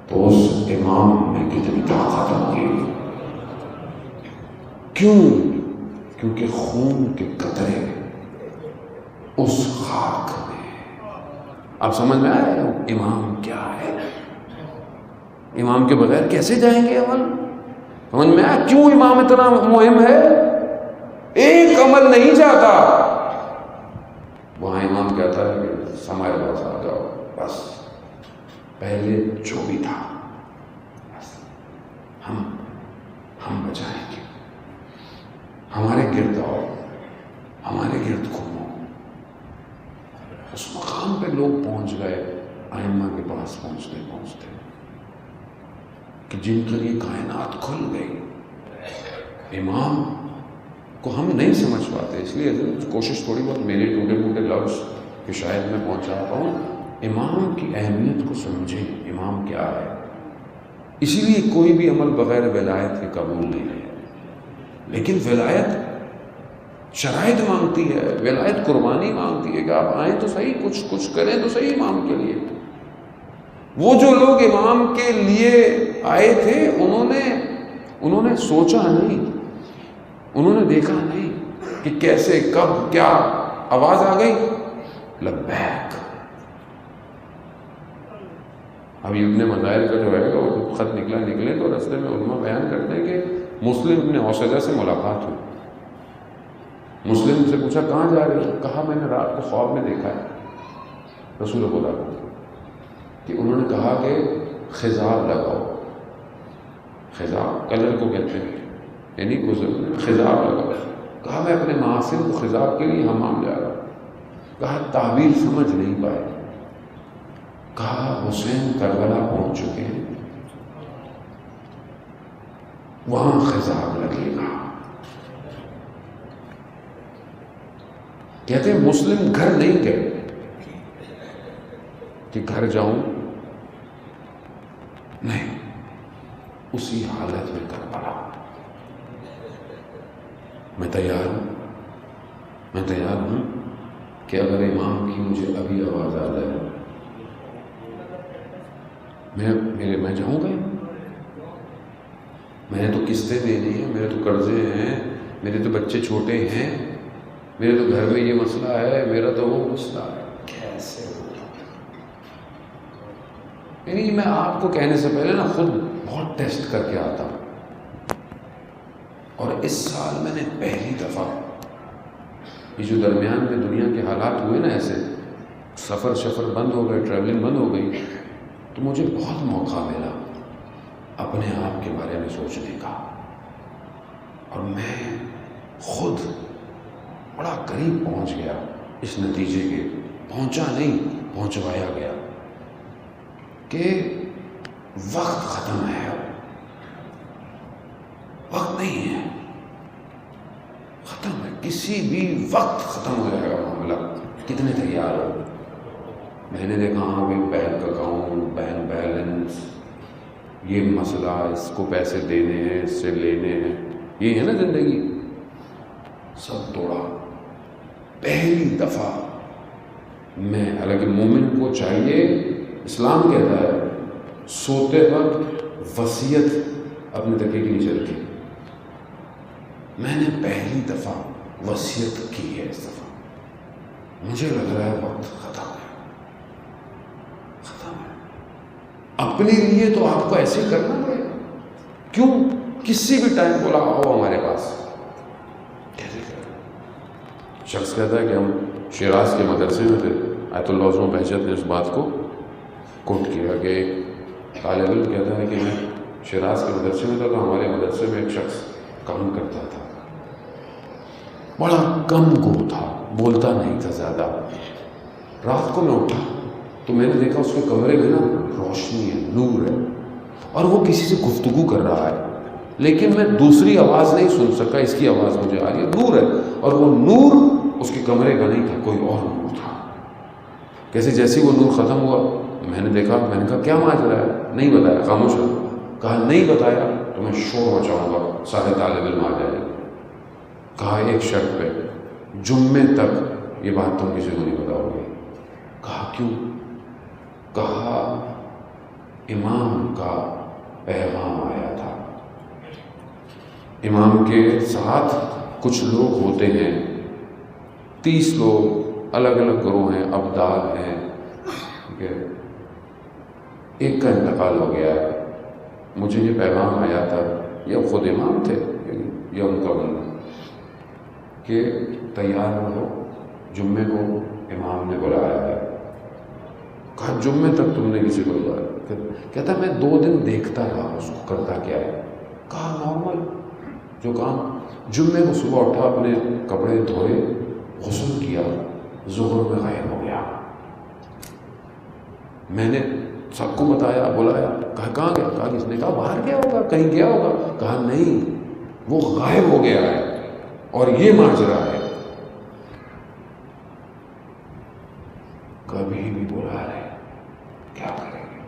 تو اس امام میں کتنی طاقت ہوگی۔ کیوں؟ کیونکہ خون کے قطرے اس خاک میں۔ اب سمجھ میں آیا امام کیا ہے؟ امام کے بغیر کیسے جائیں گے عمل؟ سمجھ میں آیا کیوں امام اتنا مہم ہے؟ ایک عمل نہیں جاتا، وہاں امام کہتا ہے کہ ہمارے پاس آ جاؤ، بس پہلے جو بھی تھا بس ہم بچائیں گے، ہمارے گرد آؤ، ہمارے گرد گھومو۔ اس مقام پہ لوگ پہنچ گئے ائمہ کے پاس پہنچتے پہنچتے کہ جن کے لیے کائنات کھل گئی۔ امام کو ہم نہیں سمجھ پاتے، اس لیے کوشش تھوڑی بہت میرے ٹوٹے ٹوٹے لفظ کہ شاید میں پہنچا پاؤں۔ امام کی اہمیت کو سمجھیں، امام کیا ہے۔ اسی لیے کوئی بھی عمل بغیر ولایت کے قبول نہیں ہے، لیکن ولایت شرائط مانگتی ہے، ولایت قربانی مانگتی ہے کہ آپ آئیں تو صحیح، کچھ کریں تو صحیح امام کے لیے۔ وہ جو لوگ امام کے لیے آئے تھے انہوں نے سوچا نہیں انہوں نے دیکھا نہیں کہ کیسے کب کیا آواز آ گئی، لبیک۔ اب ابن مظاہر کا جو ہے وہ خط نکلے تو رستے میں علماء بیان کرتے ہیں کہ مسلم ابن اوسجہ سے ملاقات ہوئی۔ مسلم سے پوچھا کہاں جا رہے ہو؟ کہا میں نے رات کو خواب میں دیکھا ہے رسول خدا کو کہ انہوں نے کہا کہ خضاب لگاؤ، خضاب کلر کو کہتے ہیں، یعنی خضاب لگاؤ۔ کہا میں اپنے محاسن کو خضاب کے لیے حمام جا رہا ہوں۔ کہا تعبیر سمجھ نہیں پائے۔ کہا حسین کربلا پہنچ چکے ہیں، وہاں خضاب لگے گا۔ کہتے ہیں مسلم گھر نہیں گئے کہ گھر جاؤں، نہیں، اسی حالت میں کربلا، میں تیار ہوں کہ اگر امام کی مجھے ابھی آواز آ جائے میں جاؤں گا۔ میں نے تو قسطیں دینی ہیں، میرے تو قرضے ہیں، میرے تو بچے چھوٹے ہیں، میرے تو گھر میں یہ مسئلہ ہے، میرا تو وہ مسئلہ ہے، کیسے ہوگا؟ یعنی میں آپ کو کہنے سے پہلے نا خود بہت ٹیسٹ کر کے آتا ہوں۔ اور اس سال میں نے پہلی دفعہ یہ جو درمیان میں دنیا کے حالات ہوئے نا، ایسے سفر بند ہو گئے، ٹریولنگ بند ہو گئی، تو مجھے بہت موقع ملا اپنے آپ کے بارے میں سوچنے کا، اور میں خود بڑا قریب پہنچ گیا اس نتیجے کے، پہنچا نہیں پہنچوایا گیا کہ وقت ختم ہے، وقت نہیں ہے، ختم ہے، کسی بھی وقت ختم ہو جائے گا معاملہ۔ کتنے تیار ہو؟ میں نے دیکھا ہاں بھائی بینک اکاؤنٹ، بینک بیلنس، یہ مسئلہ، اس کو پیسے دینے ہیں، اس سے لینے ہیں، یہ ہے نا زندگی، سب توڑا پہلی دفعہ میں۔ حالانکہ مومن کو چاہیے، اسلام کہتا ہے سوتے وقت وصیت اپنے تکیے کے نیچے رکھی۔ میں نے پہلی دفعہ وصیت کی ہے، اس دفعہ مجھے لگ رہا ہے وقت ختم ہے۔ اپنے لیے تو آپ کو ایسے کرنا پڑے گا، کیوں؟ کسی بھی ٹائم بولا آؤ ہمارے پاس، کیسے کریں؟ شخص کہتا ہے کہ ہم شیراز کے مدرسے میں تھے، آیت اللہ عظمہ بہجت نے اس بات کو کوٹ کیا کہ ایک طالب علم کہتا ہے کہ میں شیراز کے مدرسے میں تھا، تو ہمارے مدرسے میں ایک شخص کام کرتا تھا، بڑا کم گو تھا، بولتا نہیں تھا زیادہ۔ رات کو میں اٹھا تو میں نے دیکھا اس کے کمرے میں نا روشنی ہے، نور ہے، اور وہ کسی سے گفتگو کر رہا ہے، لیکن میں دوسری آواز نہیں سن سکا، اس کی آواز مجھے آ رہی ہے، نور ہے، اور وہ نور اس کے کمرے کا نہیں تھا، کوئی اور نور تھا۔ کیسے جیسے وہ نور ختم ہوا، میں نے دیکھا، میں نے کہا کیا ماجرا ہے؟ نہیں بتایا، خاموش ہے۔ کہا نہیں بتایا تو میں شور مچاؤں گا، سارے طالب علم آ جائیں گے۔ کہا ایک شرط پہ، جمعے تک یہ بات تم کسی کو نہیں بتاؤ گے۔ کہا کیوں؟ کہا امام کا پیغام آیا تھا، امام کے ساتھ کچھ لوگ ہوتے ہیں، 30 لوگ، الگ الگ گروہ ہیں، ابدال ہیں، ٹھیک ہے، ایک کا انتقال ہو گیا ہے، مجھے یہ پیغام آیا تھا، یہ خود امام تھے یا ان کا بندہ، کہ تیار رہو، جمعے کو امام نے بلایا ہے۔ کہا جمعے تک تم نے کسی کو بلایا؟ کہتا میں 2 دن دیکھتا رہا اس کو کرتا کیا ہے۔ کہا نارمل جو کام، جمعے کو صبح اٹھا، اپنے کپڑے دھوئے، غسل کیا، ظہر میں غائب ہو گیا۔ میں نے سب کو بتایا، بلایا، کہا کہاں گیا؟ کہا کس نے؟ کہا باہر گیا ہوگا، کہیں گیا ہوگا۔ کہا نہیں، وہ غائب ہو گیا ہے، اور یہ ماجرا ہے۔ کبھی بھی بلا رہے، کیا کریں گے؟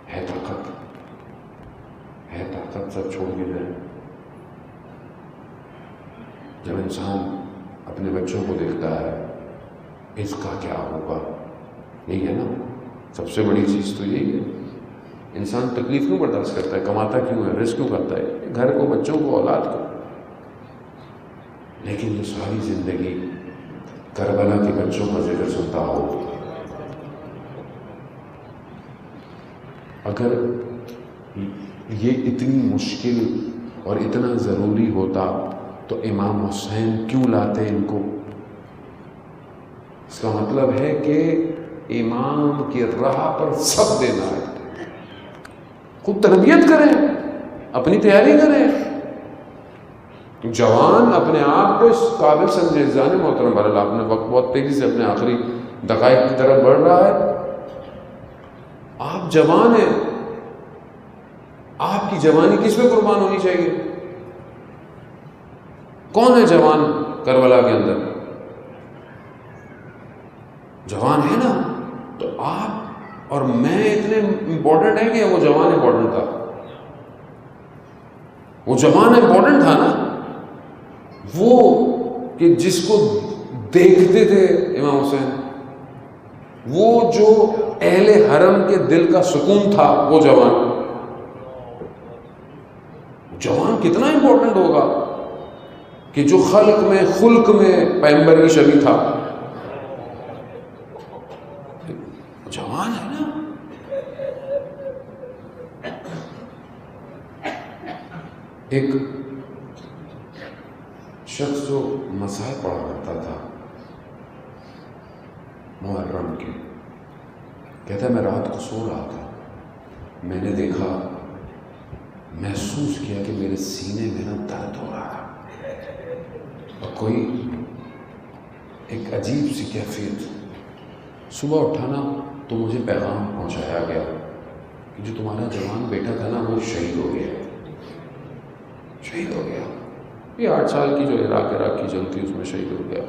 ہے طاقت، سب چھوڑ کے جائیں۔ جب انسان اپنے بچوں کو دیکھتا ہے، اس کا کیا ہوگا؟ یہی ہے نا، سب سے بڑی چیز تو یہی ہے۔ انسان تکلیف کیوں برداشت کرتا ہے؟ کماتا کیوں ہے؟ رزق کیوں کرتا ہے؟ گھر کو، بچوں کو، اولاد کو۔ لیکن جو ساری زندگی کربلا کے بچوں کا ذکر سنتا ہو، اگر یہ اتنی مشکل اور اتنا ضروری ہوتا تو امام حسین کیوں لاتے ان کو؟ اس کا مطلب ہے کہ امام کی راہ پر سب دینا ہے، خود تربیت کریں، اپنی تیاری کریں، جوان اپنے آپ کو اس قابل سمجھے۔ جان محترم بہرحال آپ نے وقت بہت تیزی سے اپنے آخری دقائق کی طرف بڑھ رہا ہے، آپ جوان ہیں، آپ کی جوانی کس پہ قربان ہونی چاہیے؟ کون ہے جوان کربلا کے اندر؟ جوان ہے نا، تو آپ اور میں اتنے امپورٹنٹ ہیں کہ وہ جوان امپورٹنٹ تھا؟ وہ جوان امپورٹنٹ تھا نا، وہ کہ جس کو دیکھتے تھے امام حسین، وہ جو اہل حرم کے دل کا سکون تھا، وہ جوان کتنا امپورٹنٹ ہوگا کہ جو خلق میں خلق میں پیغمبر کی شبیہ تھا، جوان ہے نا۔ ایک شخص جو مسائل پڑھا کرتا تھا محرم کے، کہتا ہے میں رات کو سو رہا تھا، میں نے دیکھا، محسوس کیا کہ میرے سینے میں نا درد ہو رہا ہے، اور کوئی ایک عجیب سی کیفیت۔ صبح اٹھا نا تو مجھے پیغام پہنچایا گیا کہ جو تمہارا جوان بیٹا تھا نا وہ شہید ہو گیا، شہید ہو گیا۔ یہ 8 سال کی جو عراق کی جنگ تھی اس میں شہید ہو گیا۔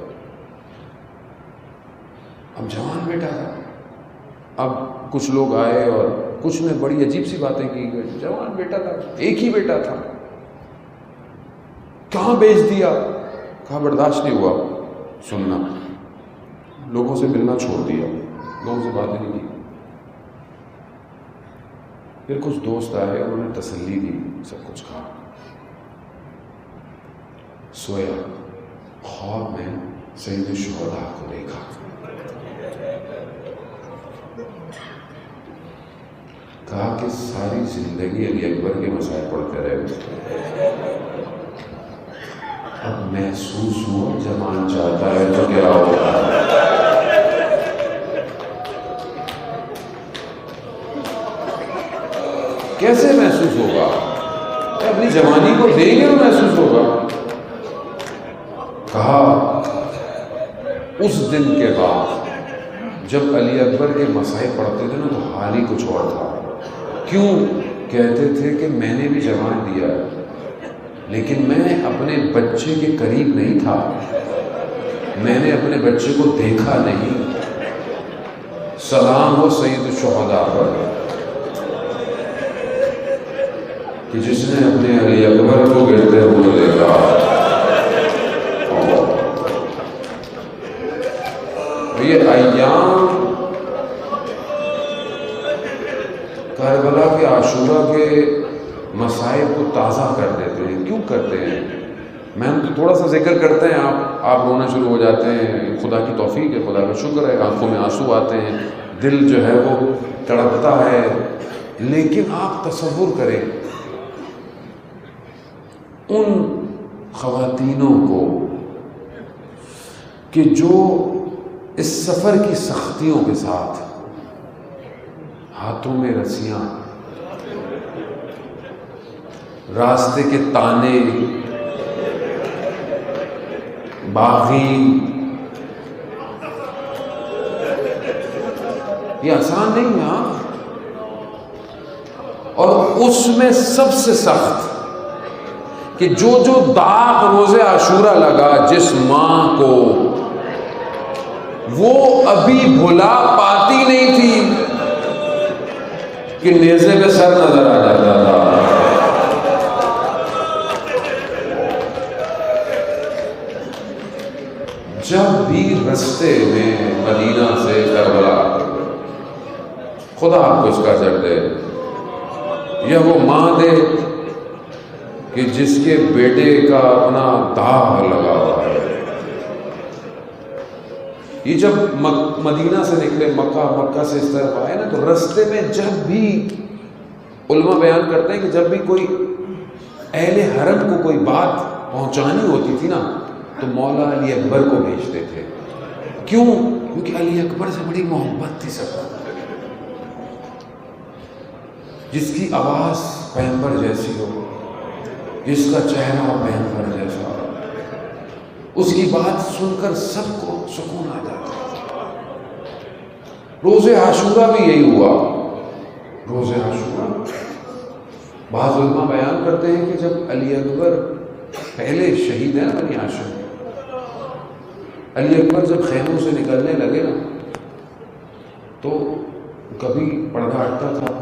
اب جوان بیٹا تھا، اب کچھ لوگ آئے اور کچھ نے بڑی عجیب سی باتیں کی، جوان بیٹا تھا، ایک ہی بیٹا تھا، کہاں بیچ دیا؟ کہا برداشت نہیں ہوا سننا، لوگوں سے ملنا چھوڑ دیا، لوگوں سے باتیں نہیں کی۔ پھر کچھ دوست آئے، انہوں نے تسلی دی، سب کچھ کہا، سویا، خواب میں سید الشہداء کو دیکھا، کہا کہ ساری زندگی علی اکبر کے مسائل پڑھتے رہے، اب محسوس ہوا جوان چاہتا ہے تو کیا ہوگا؟ کیسے محسوس ہوگا؟ اپنی جوانی کو دیں گے تو محسوس ہوگا۔ کہا اس دن کے بعد جب علی اکبر کے مسائل پڑھتے تھے نا تو حال ہی کچھ اور تھا۔ کیوں؟ کہتے تھے کہ میں نے بھی جوان دیا لیکن میں اپنے بچے کے قریب نہیں تھا، میں نے اپنے بچے کو دیکھا نہیں۔ سلام ہو سید الشہداء پر کہ جس نے اپنے علی اکبر کو گرتے ہوئے دیکھا۔ یہ ایام کربلا کے عاشورہ کے مسائل کو تازہ کر دیتے ہیں۔ کیوں کرتے ہیں؟ میں تو تھوڑا سا ذکر کرتے ہیں، آپ رونا شروع ہو جاتے ہیں، خدا کی توفیق ہے، خدا کا شکر ہے، آنکھوں میں آنسو آتے ہیں، دل جو ہے وہ تڑپتا ہے۔ لیکن آپ تصور کریں ان خواتینوں کو کہ جو اس سفر کی سختیوں کے ساتھ ہاتھوں میں رسیاں، راستے کے تانے، باغی، یہ آسان نہیں ہے۔ اور اس میں سب سے سخت کہ جو داغ روز عاشورہ لگا جس ماں کو، وہ ابھی بھلا پاتی نہیں تھی کہ نیزے پہ سر نظر آ جاتا تھا۔ جب بھی رستے میں مدینہ سے کربلا، خدا آپ کو اس کا اجر دے، یا وہ ماں دے کہ جس کے بیٹے کا اپنا داغ لگا ہوا ہے. یہ جب مدینہ سے نکلے مکہ سے اس طرف آئے نا، تو رستے میں جب بھی علماء بیان کرتے ہیں کہ جب بھی کوئی اہل حرم کو کوئی بات پہنچانی ہوتی تھی نا تو مولا علی اکبر کو بھیجتے تھے. کیوں؟ کیونکہ علی اکبر سے بڑی محبت تھی سب کو. جس کی آواز پیغمبر جیسی ہو، جس کا چہرہ پیغمبر جیسا ہو، اس کی بات سن کر سب کو سکون آ جاتا ہے. روز عاشورہ بھی یہی ہوا. روز عاشورہ بعض علماء بیان کرتے ہیں کہ جب علی اکبر پہلے شہید ہیں بنی ہاشم، علی اکبر جب خیموں سے نکلنے لگے نا تو کبھی پردہ ہٹتا تھا،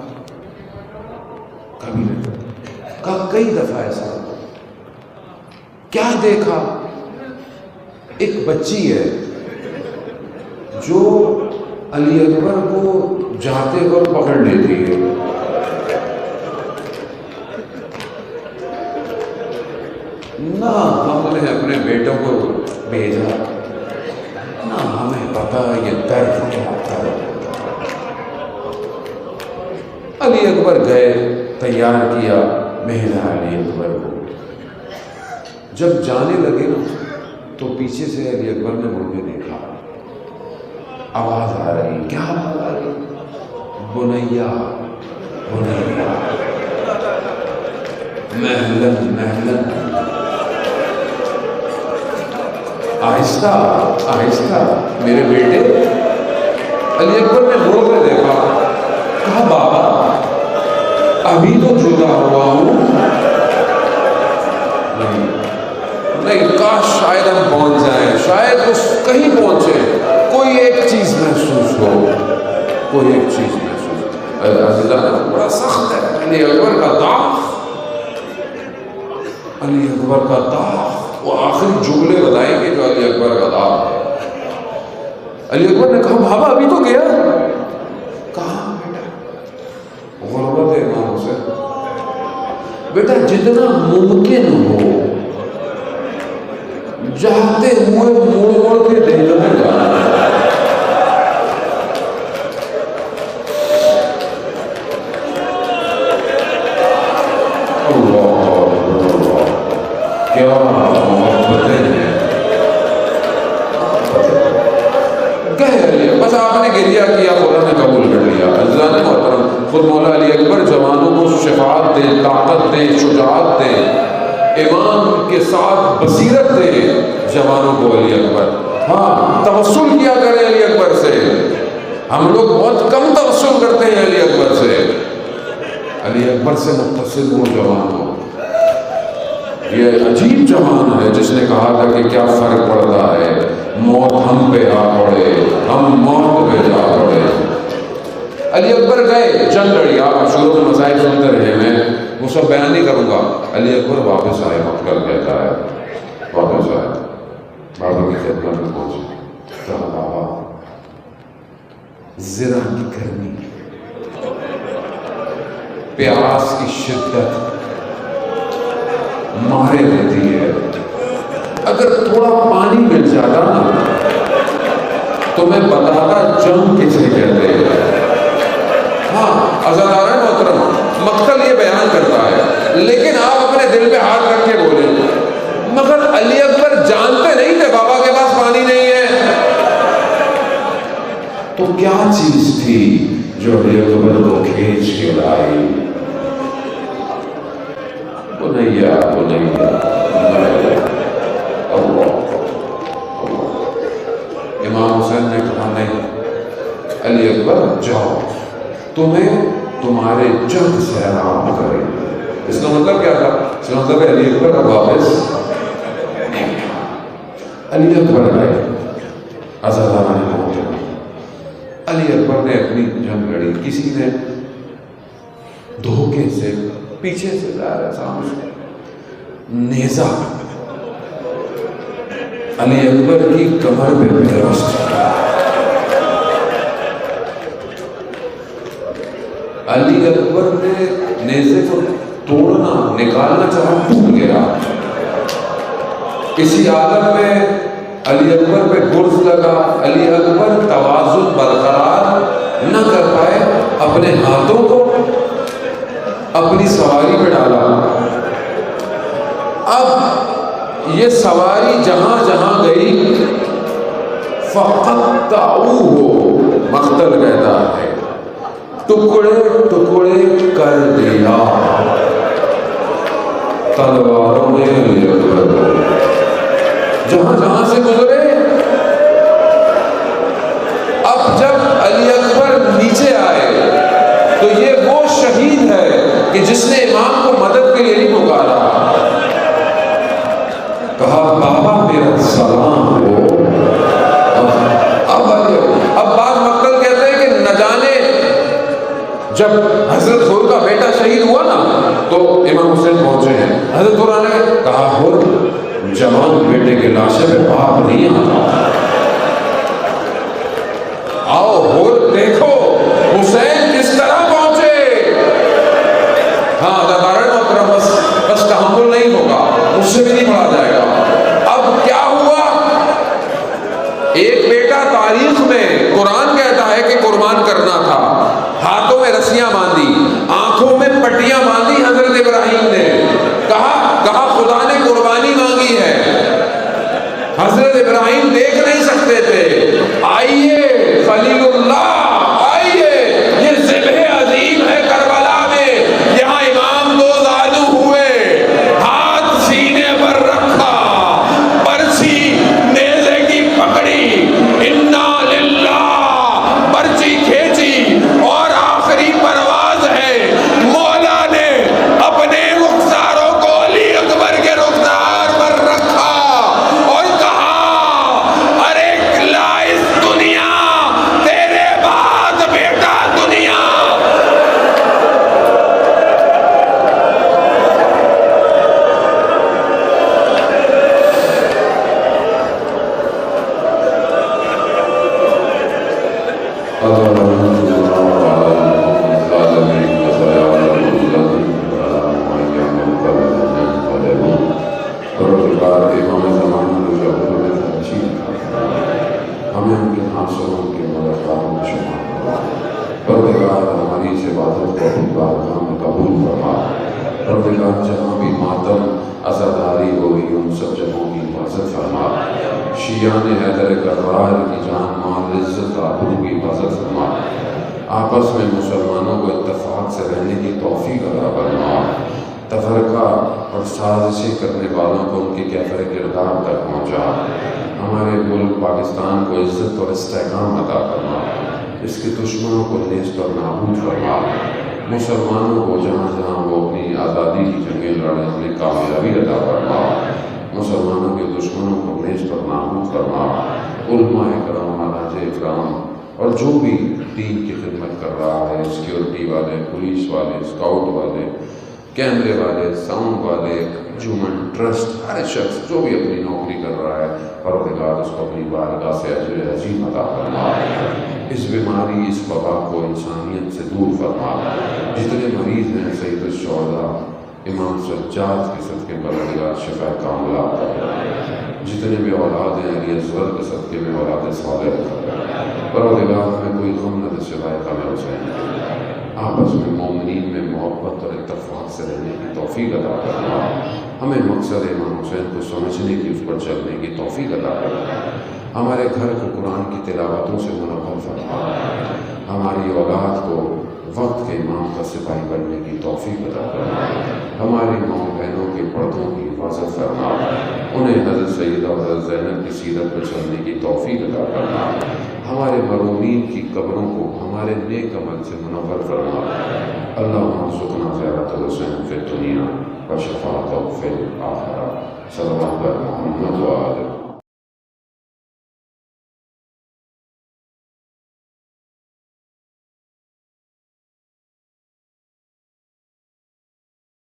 کبھی نہیں. کئی دفعہ ایسا ہوا. کیا دیکھا؟ ایک بچی ہے جو علی اکبر کو جاتے وقت پکڑ لیتی ہے. نہ ہم نے اپنے بیٹوں کو بھیجا، نہ ہمیں پتا یہ درد کیا تھا. علی اکبر گئے، تیار کیا مہرہ علی اکبر کو. جب جانے لگے نا تو پیچھے سے علی اکبر نے مڑ کے دیکھا. آواز آ رہی. کیا آواز آ رہی؟ بنیا بنیا محلن محلن. آہستہ آہستہ میرے بیٹے. علی اکبر نے مڑ کے دیکھا، کہا بابا ابھی تو جدا ہوا ہوں. نہیں، کاش شاید ہم پہنچ جائیں، شاید اس کہیں پہنچے، کوئی ایک چیز محسوس ہو، کوئی ایک چیز محسوس. عزیزان بڑا سخت ہے. علی اکبر کا داغ، علی اکبر کا داغ. وہ آخری جملے بتائیں گے جو علی اکبر کا داغ ہے. علی اکبر نے کہا بابا ابھی تو گیا. کہاں بیٹا؟ غربت ہے امام حسین. بیٹا جتنا ممکن ہو جاتے ہوئے موڑ موڑ کے دیکھنے جانا. کیا محبتیں ہیں. بس آپ نے گریہ کیا، خدا نے قبول کر لیا. عزیزان محترم، خود مولا علی اکبر جوانوں کو شفاعت دے، طاقت دے، شجاعت دے، ایمان کے ساتھ بصیرت دے جوانوں کو. علی اکبر، ہاں توسل کیا کریں علی اکبر سے. ہم لوگ بہت کم توسل کرتے ہیں علی اکبر سے. علی اکبر سے متصل ہو جوانوں. یہ عجیب جوان ہے جس نے کہا تھا کہ کیا فرق پڑتا ہے، موت ہم پہ آ پڑے، ہم موت پہ جا پڑے. علی اکبر گئے، جنگ لڑی. آپ شروع میں مسائل سنتے رہے، میں وہ سب بیان نہیں کروں گا. علی اکبر واپس آئے، مقتل کہتا ہے واپس آئے، بابا کی خدمت میں پہنچے. کہا بابا زرا کی گرمی، پیاس کی شدت مارے دیتی ہے. اگر تھوڑا پانی مل جاتا نا تو میں بتاتا جنگ کسے کہتے ہیں. ہاں عزادارہ محترم، مقتل یہ بیان کرتا ہے، لیکن آپ اپنے دل پہ ہاتھ رکھ کے بولیں مگر علی اکبر جانتے نہیں تھے بابا کے پاس پانی نہیں ہے. تو کیا چیز تھی جو علی اکبر کو کھینچ کے لائی؟ بنیا بنیا اللہ. امام حسین نے کہا نہیں علی اکبر جاؤ، تمہیں تمہارے جد سیراب کرے. اس کا مطلب کیا تھا؟ اس کا مطلب ہے علی اکبر کا واپس. علی اکبر گئے، عزادارہ نے پہنچے. علی اکبر نے اپنی جنگ لڑی. کسی نے دھوکے سے پیچھے سے ظاہر ہے سامنے نیزہ علی اکبر کی کمر پہ پیوست کیا. علی اکبر نے نیزے کو توڑنا نا نکالنا چاہا ٹوٹ گیا. اسی عالم میں علی اکبر پہ گرز لگا. علی اکبر توازن برقرار نہ کر پائے, اپنے ہاتھوں کو اپنی سواری پہ ڈالا. اب یہ سواری جہاں جہاں گئی فَقَطَّعُوهُ, مقتل کہتا ہے ٹکڑے ٹکڑے کر دیا تلواروں نے علی اکبر کو. جہاں جہاں سے گزرے. اب جب علی اکبر نیچے آئے تو یہ وہ شہید ہے کہ جس نے امام کو مدد کے لیے نہیں پکارا. کہا بابا میرا سلام ہو. اب بعض مقتل کہتے ہیں کہ نہ جانے جب حضرت حر کا بیٹا شہید ہوا نا تو امام حسین پہنچے ہیں. حضرت حر نے کہا حر جوان بیٹے کے لاشے پہ باپ نہیں آتا, آؤ حر دیکھو حسین کس طرح پہنچے. ہاں بس تحمل نہیں ہوگا, اس سے بھی نہیں پڑھا جائے گا. اب کیا ہوا, ایک بیٹا تاریخ میں قرآن کہتا ہے کہ قربان کرنا تھا, ہاتھوں میں رسیاں باندھی, آنکھوں میں پٹیاں باندھی حضرت ابراہیم نے. کہا خدا نے قربانی مانگی ہے. حضرت ابراہیم دیکھ نہیں سکتے تھے. آئیے خلیل اللہ آئیے, یہ ذبح عظیم ہے کربلا میں. یہاں امام دو زانو ہوئے, ہاتھ سینے پر رکھا, پرچی نیزے کی پکڑی, انا للہ پرچی کھینچی, اور آخری پرواز ہے. مولا نے اپنے رخساروں کو علی اکبر کے رخسار پر رکھا اور کہا ارے کھلا اس دنیا تیرے بعد بیٹا دنیا. ہمیں ان کے حاصلوں کے مددگاروں میں شمار کروا. پروردگار ہماری اس عبادت کو اپنی بارگاہ میں قبول فرما. پروردگار جہاں بھی ماتم عزاداری ہوئی ان سب جگہوں کی حفاظت فرما. شیعان حیدر کرار کی جان مال عزت آبرو کی حفاظت فرما. آپس میں مسلمانوں کو اتفاق سے رہنے کی توفیق عطا فرما. تفرقہ اور سازشیں کرنے والوں کو ان کے کیفر کردار تک پہنچا. ہمارے ملک پاکستان کو عزت اور استحکام عطا فرما. اس کے دشمنوں کو نیست اور نابود فرما. مسلمانوں کو جہاں جہاں وہ اپنی آزادی کی جنگیں لڑنے میں کامیابی عطا فرما. مسلمانوں کے دشمنوں کو نیست اور نابود فرما. علماء کرام, حاج اکرام اور جو بھی دین کی خدمت کر رہا ہے, سیکیورٹی والے, پولیس والے, اسکاؤٹ والے, کیمرے والے, ساؤنڈ والے, جومن ٹرسٹ, ہر شخص جو بھی اپنی نوکری کر رہا ہے, پروردگار اس کو اپنی بارگاہ سے اجر عظیم عطا فرما. اس بیماری, اس وبا کو انسانیت سے دور فرما. جتنے مریض ہیں سید الشہداء امام سجاد کے صدقے پروردگار شفا کاملہ عطا فرما. جتنے بھی اولاد ہیں علی اصغر کے صدقے میں اولاد صالح عطا فرما. پروردگار ہمیں کوئی غم نہ دے سوائے غم حسین. آپس میں مومنین میں محبت اور اتفاق سے رہنے کی توفیق عطا فرما. ہمیں مقصد امام حسین کو سمجھنے کی, اس پر چلنے کی توفیق عطا فرما. ہمارے گھر کو قرآن کی تلاوتوں سے منور فرما. ہماری اولاد کو وقت کے امام کا سپاہی بننے کی توفیق عطا فرما. ہماری ماں بہنوں کے پردوں کی حفاظت فرما. انہیں حضرت سیدہ اور حضرت زینب کی سیرت پر چلنے کی توفیق عطا فرما. ہمارے مرحومین کی قبروں کو ہمارے نیک عمل سے منور فرما. اللہم ارزقنا زیارت الحسین فی الدنیا و شفاعتہ فی الآخرہ. صلی اللہ علیہ وسلم.